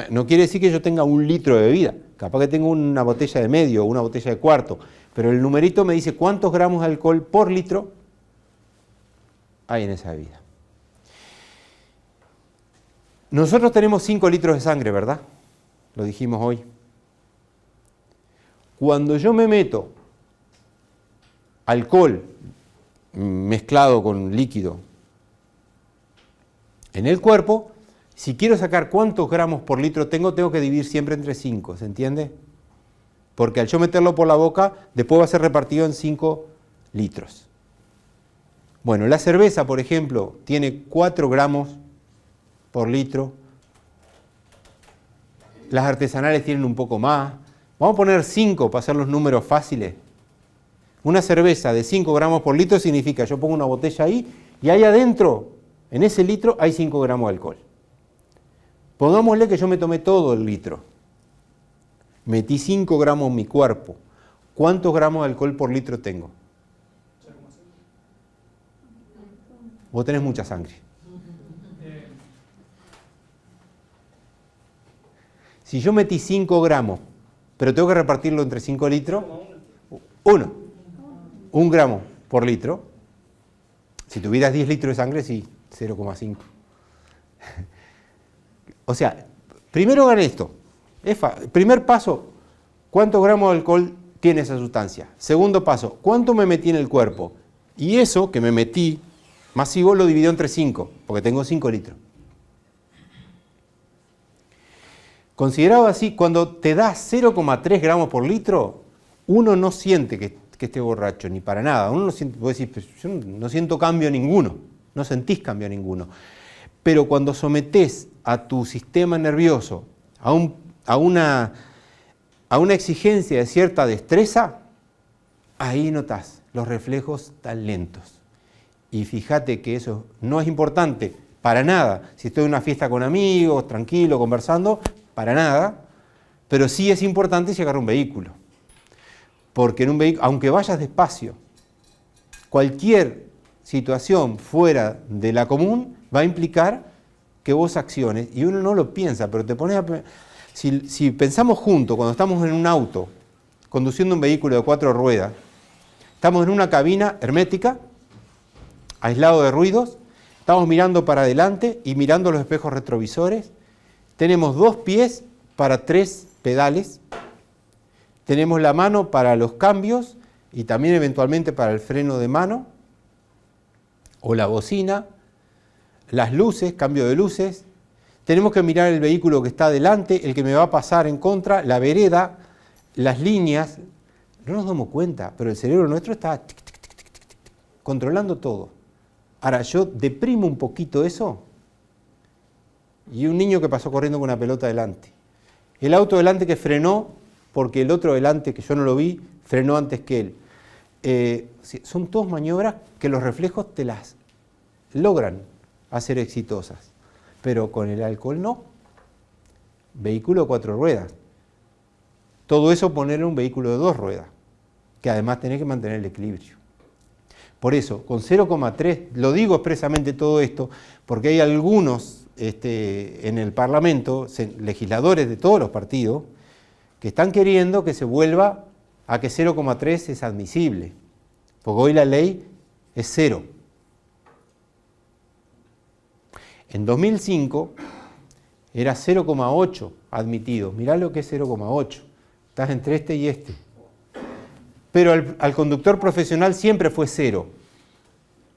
No quiere decir que yo tenga 1 litro de bebida, capaz que tengo una botella de medio o una botella de cuarto, pero el numerito me dice cuántos gramos de alcohol por litro hay en esa bebida. Nosotros tenemos 5 litros de sangre, ¿verdad? Lo dijimos hoy. Cuando yo me meto alcohol mezclado con líquido en el cuerpo, si quiero sacar cuántos gramos por litro tengo que dividir siempre entre 5, ¿se entiende? Porque al yo meterlo por la boca, después va a ser repartido en 5 litros. Bueno, la cerveza, por ejemplo, tiene 4 gramos por litro. Las artesanales tienen un poco más. Vamos a poner 5 para hacer los números fáciles. Una cerveza de 5 gramos por litro significa, yo pongo una botella ahí y ahí adentro, en ese litro, hay 5 gramos de alcohol. Pongámosle que yo me tomé todo el litro. Metí 5 gramos en mi cuerpo. ¿Cuántos gramos de alcohol por litro tengo? Vos tenés mucha sangre. Si yo metí 5 gramos, pero tengo que repartirlo entre 5 litros, 1 gramo por litro. Si tuvieras 10 litros de sangre, sí, 0,5. O sea, primero hagan esto. Primer paso, ¿cuántos gramos de alcohol tiene esa sustancia? Segundo paso, ¿cuánto me metí en el cuerpo? Y eso que me metí masivo lo dividió entre 5, porque tengo 5 litros. Considerado así, cuando te da 0,3 gramos por litro, uno no siente que que esté borracho, ni para nada. Uno no siente, vos decís, pero yo no siento cambio ninguno, no sentís cambio ninguno. Pero cuando sometés a tu sistema nervioso a una exigencia de cierta destreza, ahí notás los reflejos tan lentos. Y fíjate que eso no es importante para nada. Si estoy en una fiesta con amigos, tranquilo, conversando, para nada. Pero sí es importante si agarro un vehículo. Porque en un vehículo, aunque vayas despacio, cualquier situación fuera de la común va a implicar que vos acciones, y uno no lo piensa, pero te pones a... Si pensamos juntos, cuando estamos en un auto, conduciendo un vehículo de 4 ruedas, estamos en una cabina hermética, aislado de ruidos, estamos mirando para adelante y mirando los espejos retrovisores, tenemos 2 pies para 3 pedales, tenemos la mano para los cambios y también eventualmente para el freno de mano o la bocina, las luces, cambio de luces, tenemos que mirar el vehículo que está adelante, el que me va a pasar en contra, la vereda, las líneas. No nos damos cuenta, pero el cerebro nuestro está controlando todo. Ahora, yo deprimo un poquito eso y un niño que pasó corriendo con una pelota delante. El auto delante que frenó porque el otro delante, que yo no lo vi, frenó antes que él. Son todas maniobras que los reflejos te las logran hacer exitosas, pero con el alcohol no. Vehículo de 4 ruedas. Todo eso ponerlo en un vehículo de 2 ruedas, que además tenés que mantener el equilibrio. Por eso, con 0,3, lo digo expresamente todo esto, porque hay algunos en el Parlamento, legisladores de todos los partidos, que están queriendo que se vuelva a que 0,3 es admisible, porque hoy la ley es 0. En 2005 era 0,8 admitido. Mirá lo que es 0,8. Estás entre este y este. Pero al conductor profesional siempre fue 0.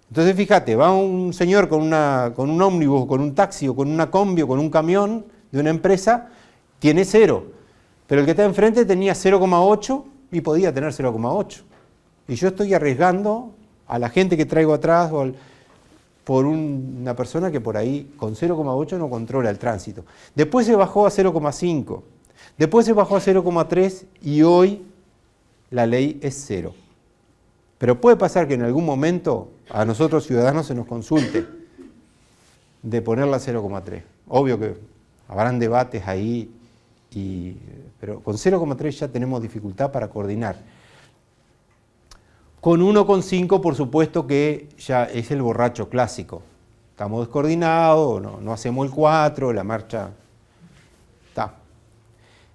Entonces fíjate, va un señor con un ómnibus, con un taxi o con una combi o con un camión de una empresa, tiene 0. Pero el que está enfrente tenía 0,8 y podía tener 0,8. Y yo estoy arriesgando a la gente que traigo atrás por una persona que por ahí con 0,8 no controla el tránsito. Después se bajó a 0,5. Después se bajó a 0,3 y hoy la ley es 0. Pero puede pasar que en algún momento a nosotros ciudadanos se nos consulte de ponerla a 0,3. Obvio que habrán debates ahí, pero con 0,3 ya tenemos dificultad para coordinar. Con 1,5 por supuesto que ya es el borracho clásico. Estamos descoordinados, no hacemos el 4, la marcha está.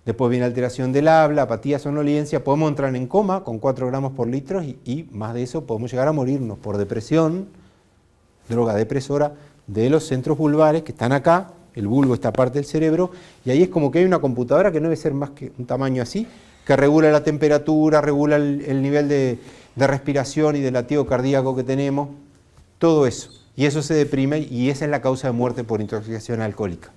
Después viene alteración del habla, apatía, somnolencia, podemos entrar en coma con 4 gramos por litro y más de eso podemos llegar a morirnos por depresión, droga depresora de los centros vulvares que están acá, el bulbo esta parte del cerebro, y ahí es como que hay una computadora que no debe ser más que un tamaño así, que regula la temperatura, regula el nivel de respiración y de latido cardíaco que tenemos, todo eso. Y eso se deprime y esa es la causa de muerte por intoxicación alcohólica.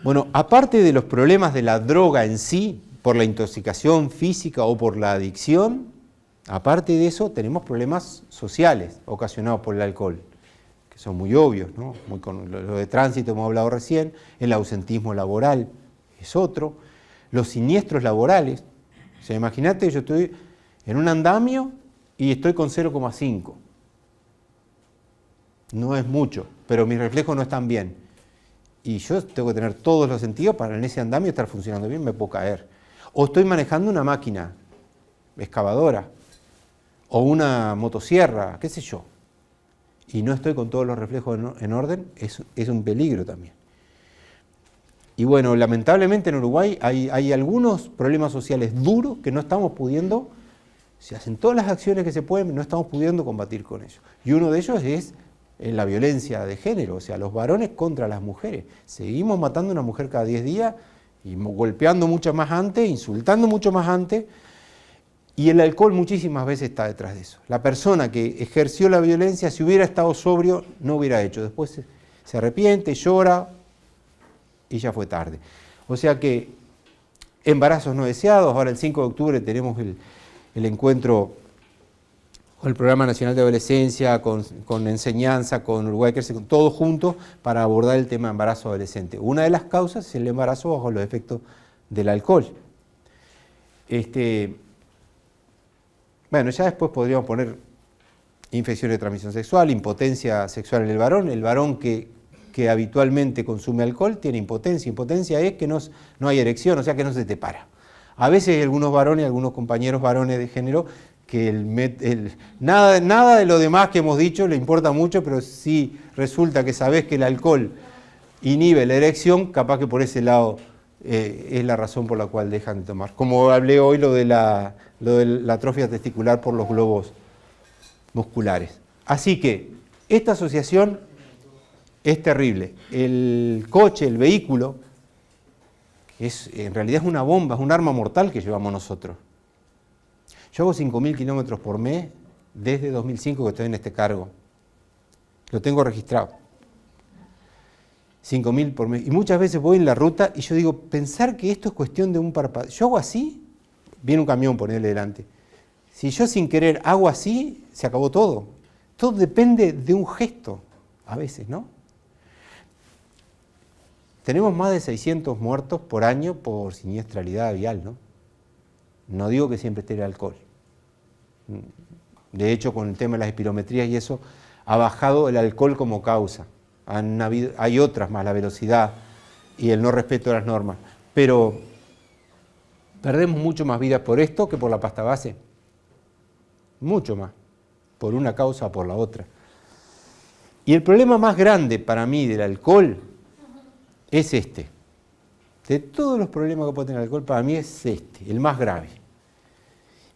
Bueno, aparte de los problemas de la droga en sí, por la intoxicación física o por la adicción, aparte de eso tenemos problemas sociales ocasionados por el alcohol, que son muy obvios, ¿no? Lo de tránsito hemos hablado recién, el ausentismo laboral es otro, los siniestros laborales. O sea, imagínate, yo estoy en un andamio y estoy con 0,5. No es mucho, pero mis reflejos no están bien. Y yo tengo que tener todos los sentidos para en ese andamio estar funcionando bien, me puedo caer. O estoy manejando una máquina excavadora o una motosierra, qué sé yo, y no estoy con todos los reflejos en orden, es un peligro también. Y bueno, lamentablemente en Uruguay hay algunos problemas sociales duros que no estamos pudiendo, se hacen todas las acciones que se pueden, no estamos pudiendo combatir con ellos. Y uno de ellos es la violencia de género, o sea, los varones contra las mujeres. Seguimos matando a una mujer cada 10 días y golpeando mucho más antes, insultando mucho más antes, y el alcohol muchísimas veces está detrás de eso. La persona que ejerció la violencia, si hubiera estado sobrio, no hubiera hecho. Después se arrepiente, llora y ya fue tarde. O sea que Embarazos no deseados, ahora el 5 de octubre tenemos el encuentro con el Programa Nacional de Adolescencia, con Enseñanza, con Uruguay Crece, con todos juntos para abordar el tema de embarazo adolescente. Una de las causas es el embarazo bajo los efectos del alcohol. Bueno, ya después podríamos poner infecciones de transmisión sexual, impotencia sexual en el varón que habitualmente consume alcohol tiene impotencia. Impotencia es que no hay erección, o sea que no se te para. A veces hay algunos varones, algunos compañeros varones de género, que nada de lo demás que hemos dicho le importa mucho, pero si resulta que sabés que el alcohol inhibe la erección, capaz que por ese lado es la razón por la cual dejan de tomar. Como hablé hoy lo de la atrofia testicular por los globos musculares. Así que esta asociación es terrible. El coche, el vehículo, en realidad es una bomba, es un arma mortal que llevamos nosotros. Yo hago 5.000 kilómetros por mes desde 2005 que estoy en este cargo. Lo tengo registrado. 5.000 por mes. Y muchas veces voy en la ruta y yo digo, pensar que esto es cuestión de un parpadeo. Yo hago así, viene un camión, ponerle delante. Si yo sin querer hago así, se acabó todo. Todo depende de un gesto, a veces, ¿no? Tenemos más de 600 muertos por año por siniestralidad vial, ¿no? No digo que siempre esté el alcohol. De hecho, con el tema de las espirometrías y eso, ha bajado el alcohol como causa. Hay otras más, la velocidad y el no respeto de las normas. Pero perdemos mucho más vidas por esto que por la pasta base. Mucho más. Por una causa o por la otra. Y el problema más grande para mí del alcohol es este. De todos los problemas que puede tener el alcohol, para mí es este, el más grave.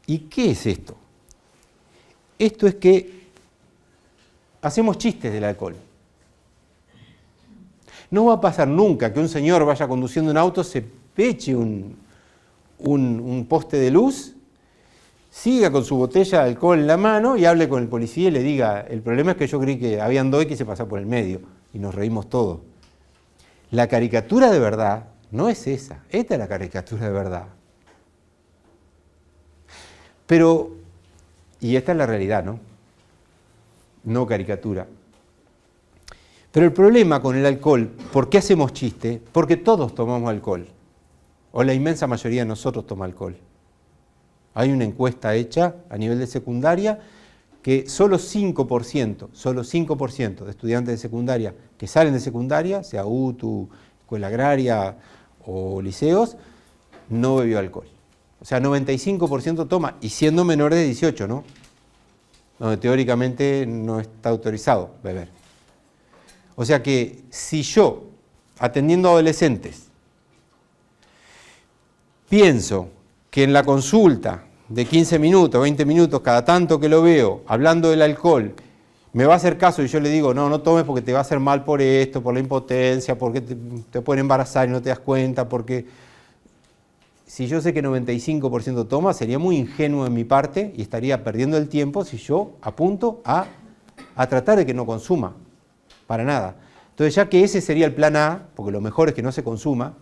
¿Y qué es esto? Esto es que hacemos chistes del alcohol. No va a pasar nunca que un señor vaya conduciendo un auto, se peche un poste de luz, siga con su botella de alcohol en la mano y hable con el policía y le diga, el problema es que yo creí que habían dos y quise pasar por el medio. Y nos reímos todos. La caricatura de verdad no es esa. Esta es la caricatura de verdad. Pero, y esta es la realidad, ¿no? No caricatura. Pero el problema con el alcohol, ¿por qué hacemos chiste? Porque todos tomamos alcohol. O la inmensa mayoría de nosotros toma alcohol. Hay una encuesta hecha a nivel de secundaria que solo 5% de estudiantes de secundaria que salen de secundaria, sea UTU, escuela agraria o liceos, no bebió alcohol. O sea, 95% toma, y siendo menores de 18, ¿no? Donde teóricamente no está autorizado beber. O sea que si yo, atendiendo a adolescentes, pienso que en la consulta de 15 minutos, 20 minutos, cada tanto que lo veo, hablando del alcohol, me va a hacer caso y yo le digo, no tomes porque te va a hacer mal por esto, por la impotencia, porque te pueden embarazar y no te das cuenta, porque si yo sé que 95% toma, sería muy ingenuo de mi parte y estaría perdiendo el tiempo si yo apunto a tratar de que no consuma, para nada. Entonces, ya que ese sería el plan A, porque lo mejor es que no se consuma,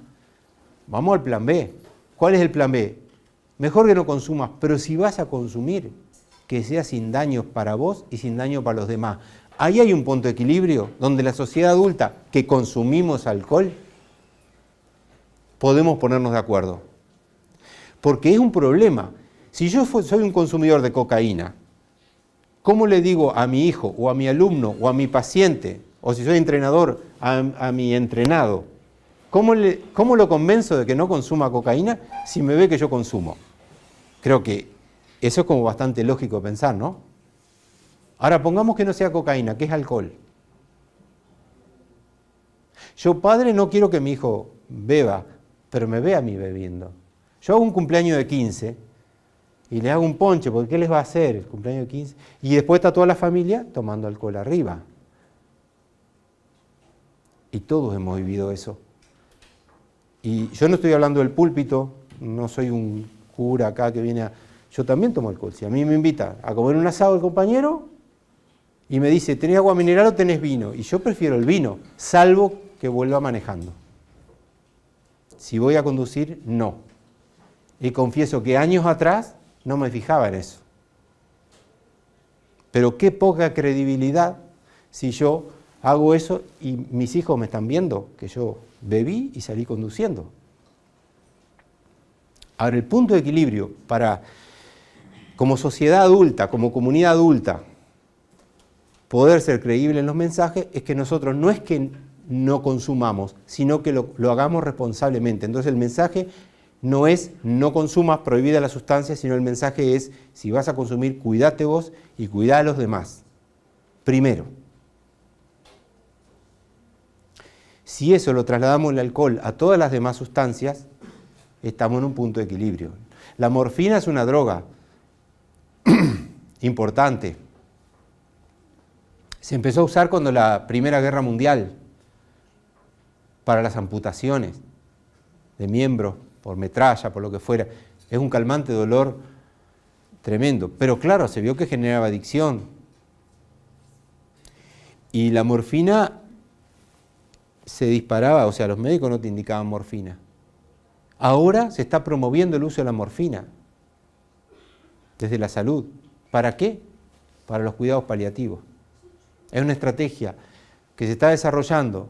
vamos al plan B. ¿Cuál es el plan B? Mejor que no consumas, pero si vas a consumir, que sea sin daños para vos y sin daño para los demás. Ahí hay un punto de equilibrio donde la sociedad adulta que consumimos alcohol podemos ponernos de acuerdo. Porque es un problema. Si yo soy un consumidor de cocaína, ¿cómo le digo a mi hijo o a mi alumno o a mi paciente, o si soy entrenador, a mi entrenado, ¿cómo lo convenzo de que no consuma cocaína si me ve que yo consumo? Creo que eso es como bastante lógico pensar, ¿no? Ahora, pongamos que no sea cocaína, que es alcohol. Yo, padre, no quiero que mi hijo beba, pero me ve a mí bebiendo. Yo hago un cumpleaños de 15 y le hago un ponche, porque ¿qué les va a hacer el cumpleaños de 15? Y después está toda la familia tomando alcohol arriba. Y todos hemos vivido eso. Y yo no estoy hablando del púlpito, no soy un cura acá que viene a... Yo también tomo alcohol. Si a mí me invita a comer un asado el compañero y me dice, ¿tenés agua mineral o tenés vino? Y yo prefiero el vino, salvo que vuelva manejando. Si voy a conducir, no. Y confieso que años atrás no me fijaba en eso. Pero qué poca credibilidad si yo hago eso y mis hijos me están viendo que yo bebí y salí conduciendo. Ahora, el punto de equilibrio para, como sociedad adulta, como comunidad adulta, poder ser creíble en los mensajes es que nosotros no es que no consumamos, sino que lo hagamos responsablemente. Entonces el mensaje no es no consumas, prohibida la sustancia, sino el mensaje es, si vas a consumir, cuídate vos y cuidá a los demás. Primero. Si eso lo trasladamos el alcohol a todas las demás sustancias, estamos en un punto de equilibrio. La morfina es una droga importante. Se empezó a usar cuando la Primera Guerra Mundial, para las amputaciones de miembros, por metralla, por lo que fuera. Es un calmante de dolor tremendo. Pero claro, se vio que generaba adicción. Y la morfina se disparaba, o sea, los médicos no te indicaban morfina. Ahora se está promoviendo el uso de la morfina desde la salud. ¿Para qué? Para los cuidados paliativos. Es una estrategia que se está desarrollando.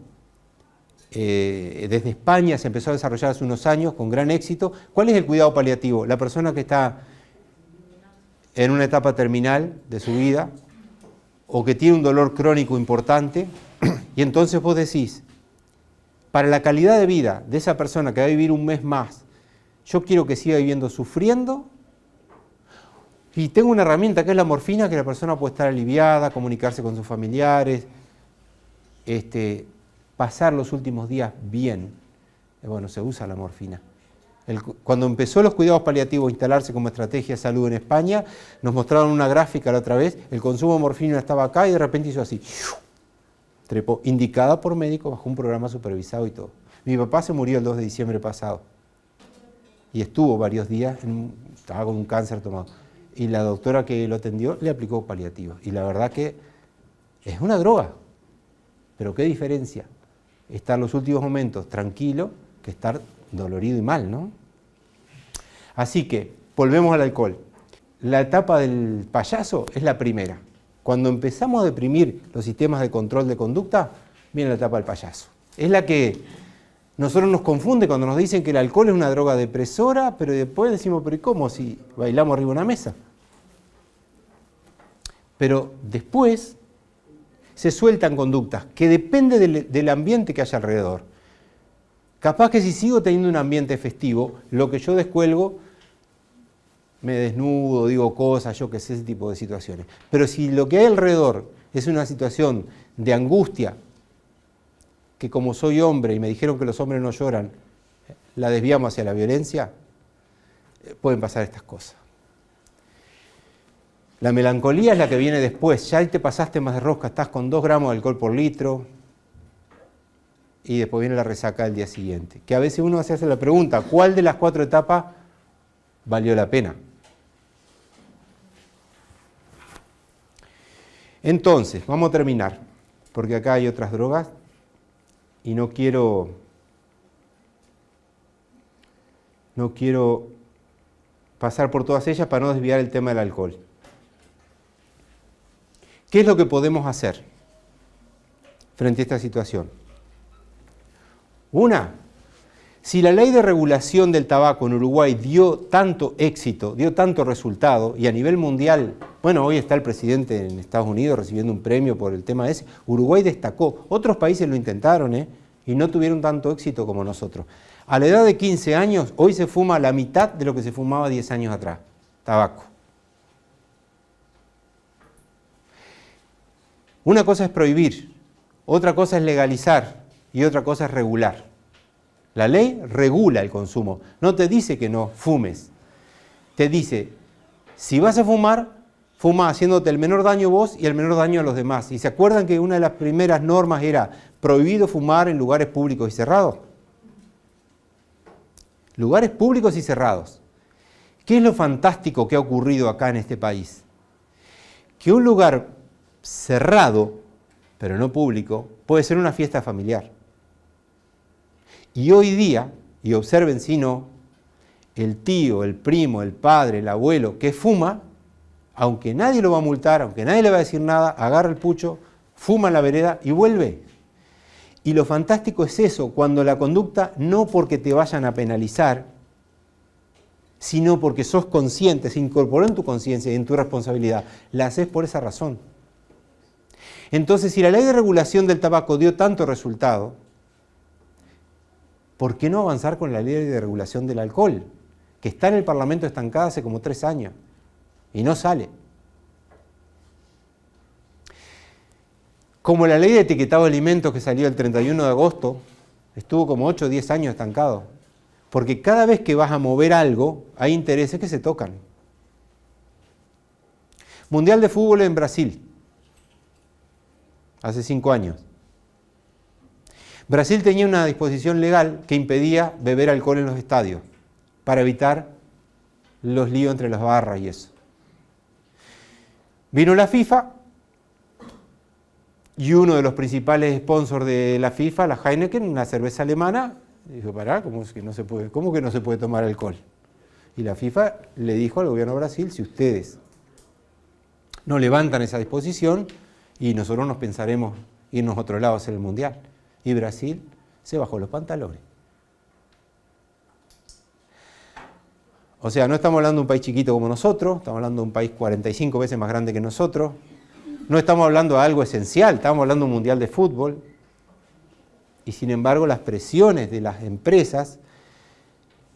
Desde España se empezó a desarrollar hace unos años con gran éxito. ¿Cuál es el cuidado paliativo? La persona que está en una etapa terminal de su vida o que tiene un dolor crónico importante y entonces vos decís, para la calidad de vida de esa persona que va a vivir un mes más, yo quiero que siga viviendo sufriendo y tengo una herramienta que es la morfina, que la persona puede estar aliviada, comunicarse con sus familiares, pasar los últimos días bien. Bueno, se usa la morfina. Cuando empezó los cuidados paliativos a instalarse como estrategia de salud en España, nos mostraron una gráfica la otra vez, el consumo de morfina estaba acá y de repente hizo así, trepó, indicada por médicos bajo un programa supervisado y todo. Mi papá se murió el 2 de diciembre pasado y estuvo varios días, estaba con un cáncer tomado. Y la doctora que lo atendió le aplicó paliativos. Y la verdad que es una droga, pero qué diferencia estar los últimos momentos tranquilo que estar dolorido y mal, ¿no? Así que, volvemos al alcohol. La etapa del payaso es la primera. Cuando empezamos a deprimir los sistemas de control de conducta, viene la etapa del payaso. Es la que nosotros nos confunde cuando nos dicen que el alcohol es una droga depresora, pero después decimos, pero ¿y cómo si bailamos arriba de una mesa? Pero después se sueltan conductas que depende del ambiente que haya alrededor. Capaz que si sigo teniendo un ambiente festivo, lo que yo descuelgo, me desnudo, digo cosas, yo qué sé, ese tipo de situaciones. Pero si lo que hay alrededor es una situación de angustia, que como soy hombre y me dijeron que los hombres no lloran, la desviamos hacia la violencia, pueden pasar estas cosas. La melancolía es la que viene después, ya te pasaste más de rosca, estás con 2 gramos de alcohol por litro y después viene la resaca del día siguiente. Que a veces uno se hace la pregunta, ¿cuál de las 4 etapas valió la pena? Entonces, vamos a terminar, porque acá hay otras drogas y no quiero pasar por todas ellas para no desviar el tema del alcohol. ¿Qué es lo que podemos hacer frente a esta situación? Una, si la ley de regulación del tabaco en Uruguay dio tanto éxito, dio tanto resultado, y a nivel mundial, bueno, hoy está el presidente en Estados Unidos recibiendo un premio por el tema ese, Uruguay destacó, otros países lo intentaron, y no tuvieron tanto éxito como nosotros. A la edad de 15 años, hoy se fuma la mitad de lo que se fumaba 10 años atrás, tabaco. Una cosa es prohibir, otra cosa es legalizar y otra cosa es regular. La ley regula el consumo, no te dice que no fumes. Te dice, si vas a fumar, fuma haciéndote el menor daño vos y el menor daño a los demás. ¿Y se acuerdan que una de las primeras normas era prohibido fumar en lugares públicos y cerrados? Lugares públicos y cerrados. ¿Qué es lo fantástico que ha ocurrido acá en este país? Que un lugar cerrado, pero no público, puede ser una fiesta familiar. Y hoy día, y observen si no, el tío, el primo, el padre, el abuelo que fuma, aunque nadie lo va a multar, aunque nadie le va a decir nada, agarra el pucho, fuma en la vereda y vuelve. Y lo fantástico es eso, cuando la conducta, no porque te vayan a penalizar, sino porque sos consciente, se incorporó en tu conciencia y en tu responsabilidad, la haces por esa razón. Entonces, si la ley de regulación del tabaco dio tanto resultado, ¿por qué no avanzar con la ley de regulación del alcohol? Que está en el Parlamento estancada hace como 3 años y no sale. Como la ley de etiquetado de alimentos que salió el 31 de agosto, estuvo como 8 o 10 años estancado. Porque cada vez que vas a mover algo, hay intereses que se tocan. Mundial de Fútbol en Brasil, hace 5 años. Brasil tenía una disposición legal que impedía beber alcohol en los estadios, para evitar los líos entre las barras y eso. Vino la FIFA, y uno de los principales sponsors de la FIFA, la Heineken, una cerveza alemana, dijo, pará, ¿cómo que no se puede tomar alcohol? Y la FIFA le dijo al gobierno de Brasil, si ustedes no levantan esa disposición, y nosotros nos pensaremos irnos a otro lado a hacer el Mundial. Y Brasil se bajó los pantalones. O sea, no estamos hablando de un país chiquito como nosotros, estamos hablando de un país 45 veces más grande que nosotros. No estamos hablando de algo esencial, estamos hablando de un mundial de fútbol. Y sin embargo, las presiones de las empresas,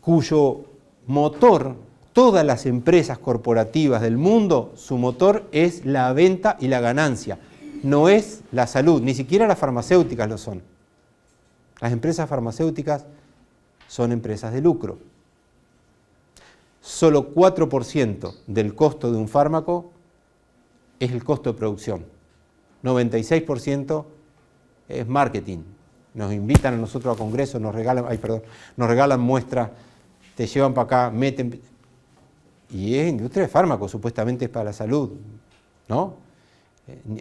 cuyo motor, todas las empresas corporativas del mundo, su motor es la venta y la ganancia. No es la salud, ni siquiera las farmacéuticas lo son. Las empresas farmacéuticas son empresas de lucro. Solo 4% del costo de un fármaco es el costo de producción. 96% es marketing. Nos invitan a nosotros a congresos, nos regalan muestras, te llevan para acá, meten. Y es industria de fármacos, supuestamente es para la salud, ¿no?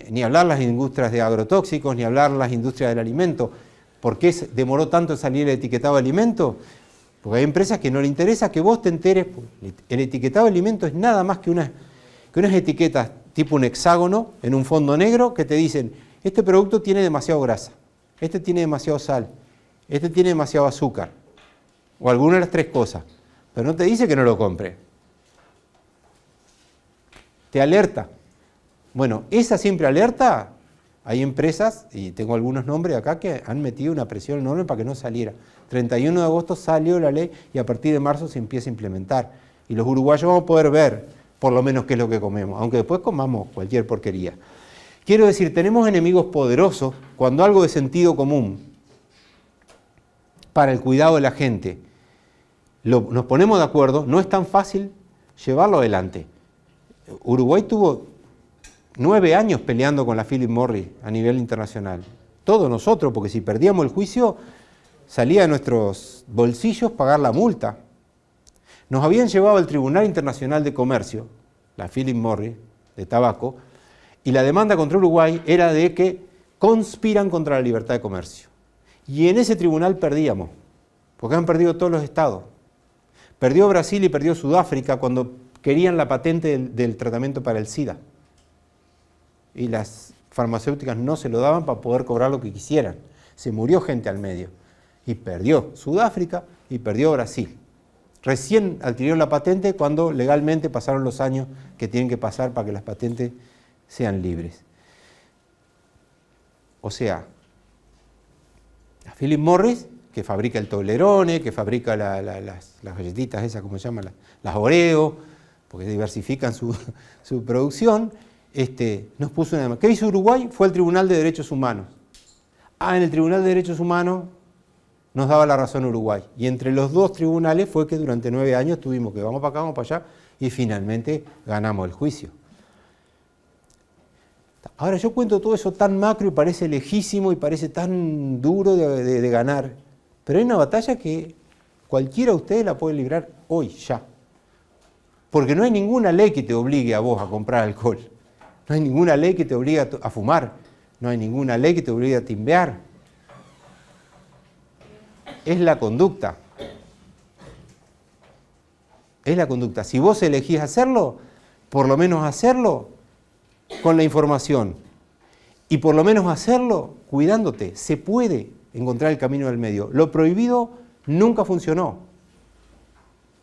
Ni hablar las industrias de agrotóxicos, ni hablar las industrias del alimento. ¿Por qué demoró tanto en salir el etiquetado de alimentos? Porque hay empresas que no le interesa que vos te enteres. El etiquetado de alimentos es nada más que unas etiquetas tipo un hexágono en un fondo negro que te dicen, este producto tiene demasiado grasa, este tiene demasiado sal, este tiene demasiado azúcar, o alguna de las 3 cosas, pero no te dice que no lo compre. Te alerta. Bueno, esa simple alerta, hay empresas, y tengo algunos nombres acá, que han metido una presión enorme para que no saliera. 31 de agosto salió la ley y a partir de marzo se empieza a implementar. Y los uruguayos vamos a poder ver, por lo menos, qué es lo que comemos, aunque después comamos cualquier porquería. Quiero decir, tenemos enemigos poderosos cuando algo de sentido común para el cuidado de la gente nos ponemos de acuerdo, no es tan fácil llevarlo adelante. Uruguay tuvo 9 años peleando con la Philip Morris a nivel internacional. Todos nosotros, porque si perdíamos el juicio, salía de nuestros bolsillos pagar la multa. Nos habían llevado al Tribunal Internacional de Comercio, la Philip Morris, de tabaco, y la demanda contra Uruguay era de que conspiran contra la libertad de comercio. Y en ese tribunal perdíamos, porque han perdido todos los estados. Perdió Brasil y perdió Sudáfrica cuando querían la patente del tratamiento para el SIDA. Y las farmacéuticas no se lo daban para poder cobrar lo que quisieran. Se murió gente al medio. Y perdió Sudáfrica y perdió Brasil. Recién adquirieron la patente cuando legalmente pasaron los años que tienen que pasar para que las patentes sean libres. O sea, la Philip Morris, que fabrica el Toblerone, que fabrica las galletitas esas, ¿cómo se llaman? Las Oreo, porque diversifican su producción, nos puso una demanda. ¿Qué hizo Uruguay? Fue al Tribunal de Derechos Humanos. En el Tribunal de Derechos Humanos nos daba la razón Uruguay. Y entre los 2 tribunales fue que durante 9 años tuvimos que vamos para acá, vamos para allá, y finalmente ganamos el juicio. Ahora yo cuento todo eso tan macro y parece lejísimo y parece tan duro de ganar, pero hay una batalla que cualquiera de ustedes la puede librar hoy, ya. Porque no hay ninguna ley que te obligue a vos a comprar alcohol, no hay ninguna ley que te obligue a fumar, no hay ninguna ley que te obligue a timbear. Es la conducta. Es la conducta. Si vos elegís hacerlo, por lo menos hacerlo con la información. Y por lo menos hacerlo cuidándote. Se puede encontrar el camino del medio. Lo prohibido nunca funcionó.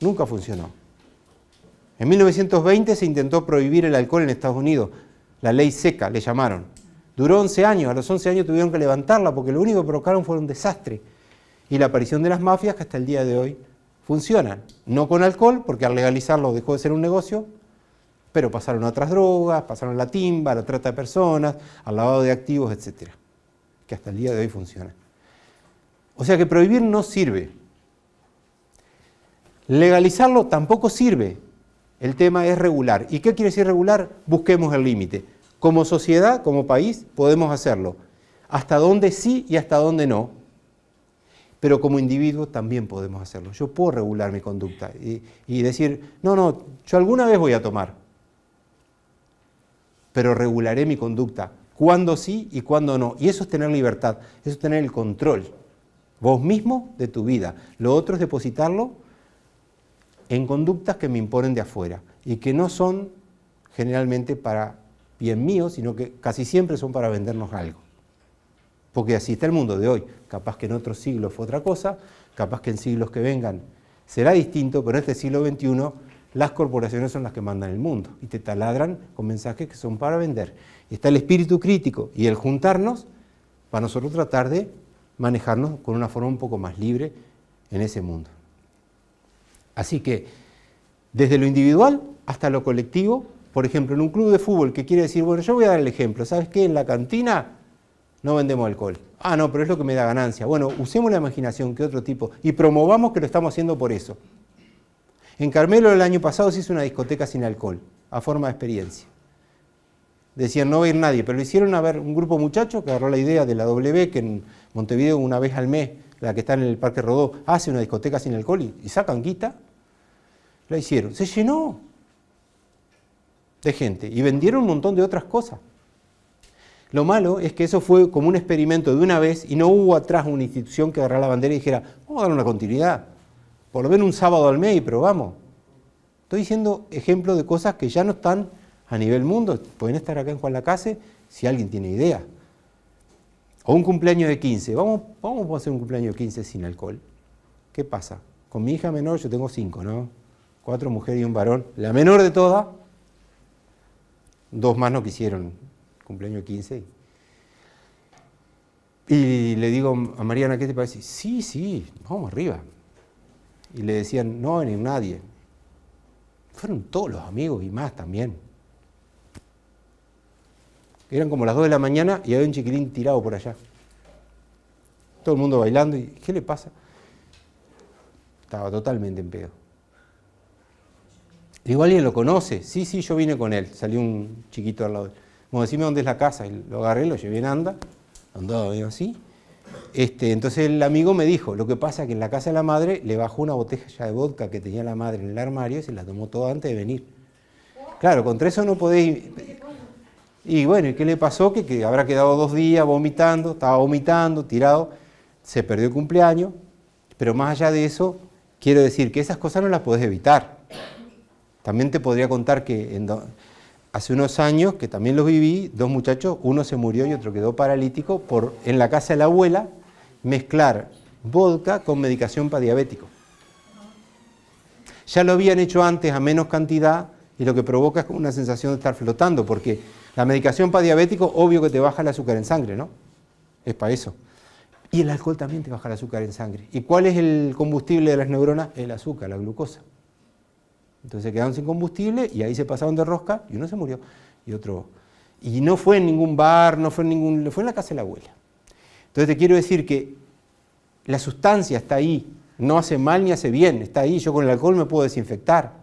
Nunca funcionó. En 1920 se intentó prohibir el alcohol en Estados Unidos. La ley seca, le llamaron. Duró 11 años. A los 11 años tuvieron que levantarla porque lo único que provocaron fue un desastre. Y la aparición de las mafias que hasta el día de hoy funcionan. No con alcohol, porque al legalizarlo dejó de ser un negocio, pero pasaron a otras drogas, pasaron a la timba, a la trata de personas, al lavado de activos, etc. Que hasta el día de hoy funcionan. O sea que prohibir no sirve. Legalizarlo tampoco sirve. El tema es regular. ¿Y qué quiere decir regular? Busquemos el límite. Como sociedad, como país, podemos hacerlo. Hasta dónde sí y hasta dónde no. Pero como individuo también podemos hacerlo. Yo puedo regular mi conducta y decir, no, yo alguna vez voy a tomar. Pero regularé mi conducta. Cuándo sí y cuándo no. Y eso es tener libertad. Eso es tener el control. Vos mismo de tu vida. Lo otro es depositarlo en conductas que me imponen de afuera y que no son generalmente para bien mío, sino que casi siempre son para vendernos algo. Porque así está el mundo de hoy. Capaz que en otros siglos fue otra cosa, capaz que en siglos que vengan será distinto, pero en este siglo XXI las corporaciones son las que mandan el mundo y te taladran con mensajes que son para vender. Y está el espíritu crítico y el juntarnos para nosotros tratar de manejarnos con una forma un poco más libre en ese mundo. Así que, desde lo individual hasta lo colectivo, por ejemplo, en un club de fútbol que quiere decir, bueno, yo voy a dar el ejemplo, ¿sabes qué? En la cantina no vendemos alcohol. Ah, no, pero es lo que me da ganancia. Bueno, usemos la imaginación, que otro tipo, y promovamos que lo estamos haciendo por eso. En Carmelo el año pasado se hizo una discoteca sin alcohol, a forma de experiencia. Decían, no va a ir nadie, pero lo hicieron a ver un grupo de muchachos que agarró la idea de la W, que en Montevideo una vez al mes, la que está en el Parque Rodó, hace una discoteca sin alcohol y sacan guita. La hicieron. Se llenó de gente y vendieron un montón de otras cosas. Lo malo es que eso fue como un experimento de una vez y no hubo atrás una institución que agarrara la bandera y dijera, vamos a dar una continuidad, por lo menos un sábado al mes y probamos. Estoy diciendo ejemplos de cosas que ya no están a nivel mundo, pueden estar acá en Juan Lacase si alguien tiene idea. O un cumpleaños de 15, vamos a hacer un cumpleaños de 15 sin alcohol. ¿Qué pasa? Con mi hija menor, yo tengo 5, ¿no? 4 mujeres y un varón, la menor de todas, 2 más no quisieron cumpleaños 15. Y le digo a Mariana, ¿qué te parece? Sí, vamos arriba. Y le decían, no va a venir nadie. Fueron todos los amigos y más también. Eran como las 2 de la mañana y había un chiquilín tirado por allá. Todo el mundo bailando. ¿Y qué le pasa? Estaba totalmente en pedo. Digo, ¿alguien lo conoce? Sí, yo vine con él. Salió un chiquito al lado de él. Como decime dónde es la casa. Y lo agarré, lo llevé en andaba medio así. Entonces el amigo me dijo, lo que pasa es que en la casa de la madre le bajó una botella de vodka que tenía la madre en el armario y se la tomó toda antes de venir. Claro, contra eso no podéis... Y bueno, ¿y qué le pasó? Que habrá quedado 2 días vomitando, estaba vomitando, tirado, se perdió el cumpleaños, pero más allá de eso, quiero decir que esas cosas no las podés evitar. También te podría contar que hace unos años, que también los viví, 2 muchachos, uno se murió y otro quedó paralítico por, en la casa de la abuela, mezclar vodka con medicación para diabéticos. Ya lo habían hecho antes a menos cantidad y lo que provoca es una sensación de estar flotando, porque la medicación para diabéticos, obvio que te baja el azúcar en sangre, ¿no? Es para eso. Y el alcohol también te baja el azúcar en sangre. ¿Y cuál es el combustible de las neuronas? El azúcar, la glucosa. Entonces se quedaron sin combustible y ahí se pasaron de rosca y uno se murió y otro. Y no fue en ningún bar, fue en la casa de la abuela. Entonces te quiero decir que la sustancia está ahí, no hace mal ni hace bien, está ahí, yo con el alcohol me puedo desinfectar.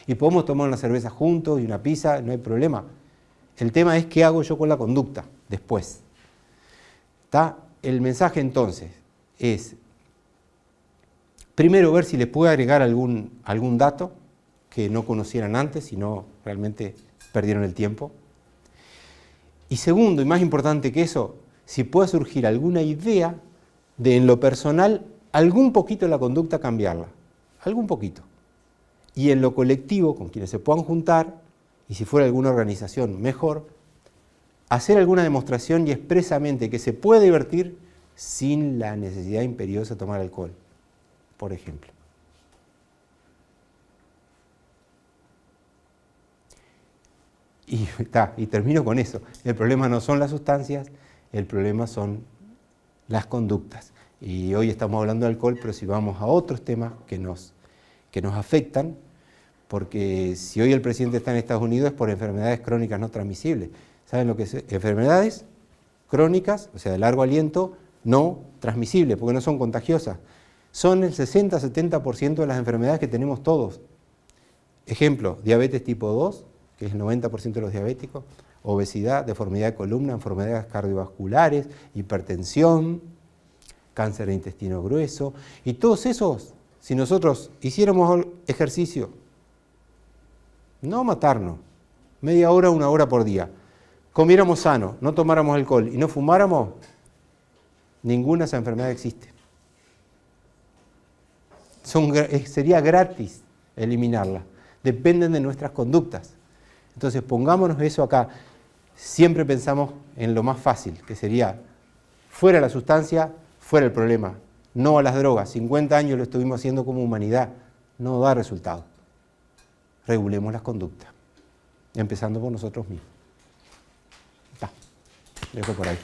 Y podemos tomar una cerveza juntos y una pizza, no hay problema. El tema es qué hago yo con la conducta después. ¿Está? El mensaje entonces es, primero ver si les puedo agregar algún dato que no conocieran antes, si no realmente perdieron el tiempo. Y segundo, y más importante que eso, si puede surgir alguna idea de en lo personal, algún poquito de la conducta cambiarla. Algún poquito. y en lo colectivo, con quienes se puedan juntar, y si fuera alguna organización, mejor, hacer alguna demostración y expresamente que se puede divertir sin la necesidad imperiosa de tomar alcohol, por ejemplo. Y termino con eso. El problema no son las sustancias, el problema son las conductas. Y hoy estamos hablando de alcohol, pero si vamos a otros temas que nos afectan, porque si hoy el presidente está en Estados Unidos es por enfermedades crónicas no transmisibles. ¿Saben lo que es? Enfermedades crónicas, o sea, de largo aliento, no transmisibles, porque no son contagiosas. Son el 60-70% de las enfermedades que tenemos todos. Ejemplo, diabetes tipo 2, que es el 90% de los diabéticos, obesidad, deformidad de columna, enfermedades cardiovasculares, hipertensión, cáncer de intestino grueso, y todos esos, si nosotros hiciéramos ejercicio, no matarnos, media hora, 1 hora por día, comiéramos sano, no tomáramos alcohol y no fumáramos, ninguna de esas enfermedades existe. Sería gratis eliminarla, dependen de nuestras conductas. Entonces pongámonos eso acá, siempre pensamos en lo más fácil, que sería fuera la sustancia, fuera el problema, no a las drogas. 50 años lo estuvimos haciendo como humanidad, no da resultado. Regulemos las conductas, empezando por nosotros mismos. Dejo por ahí.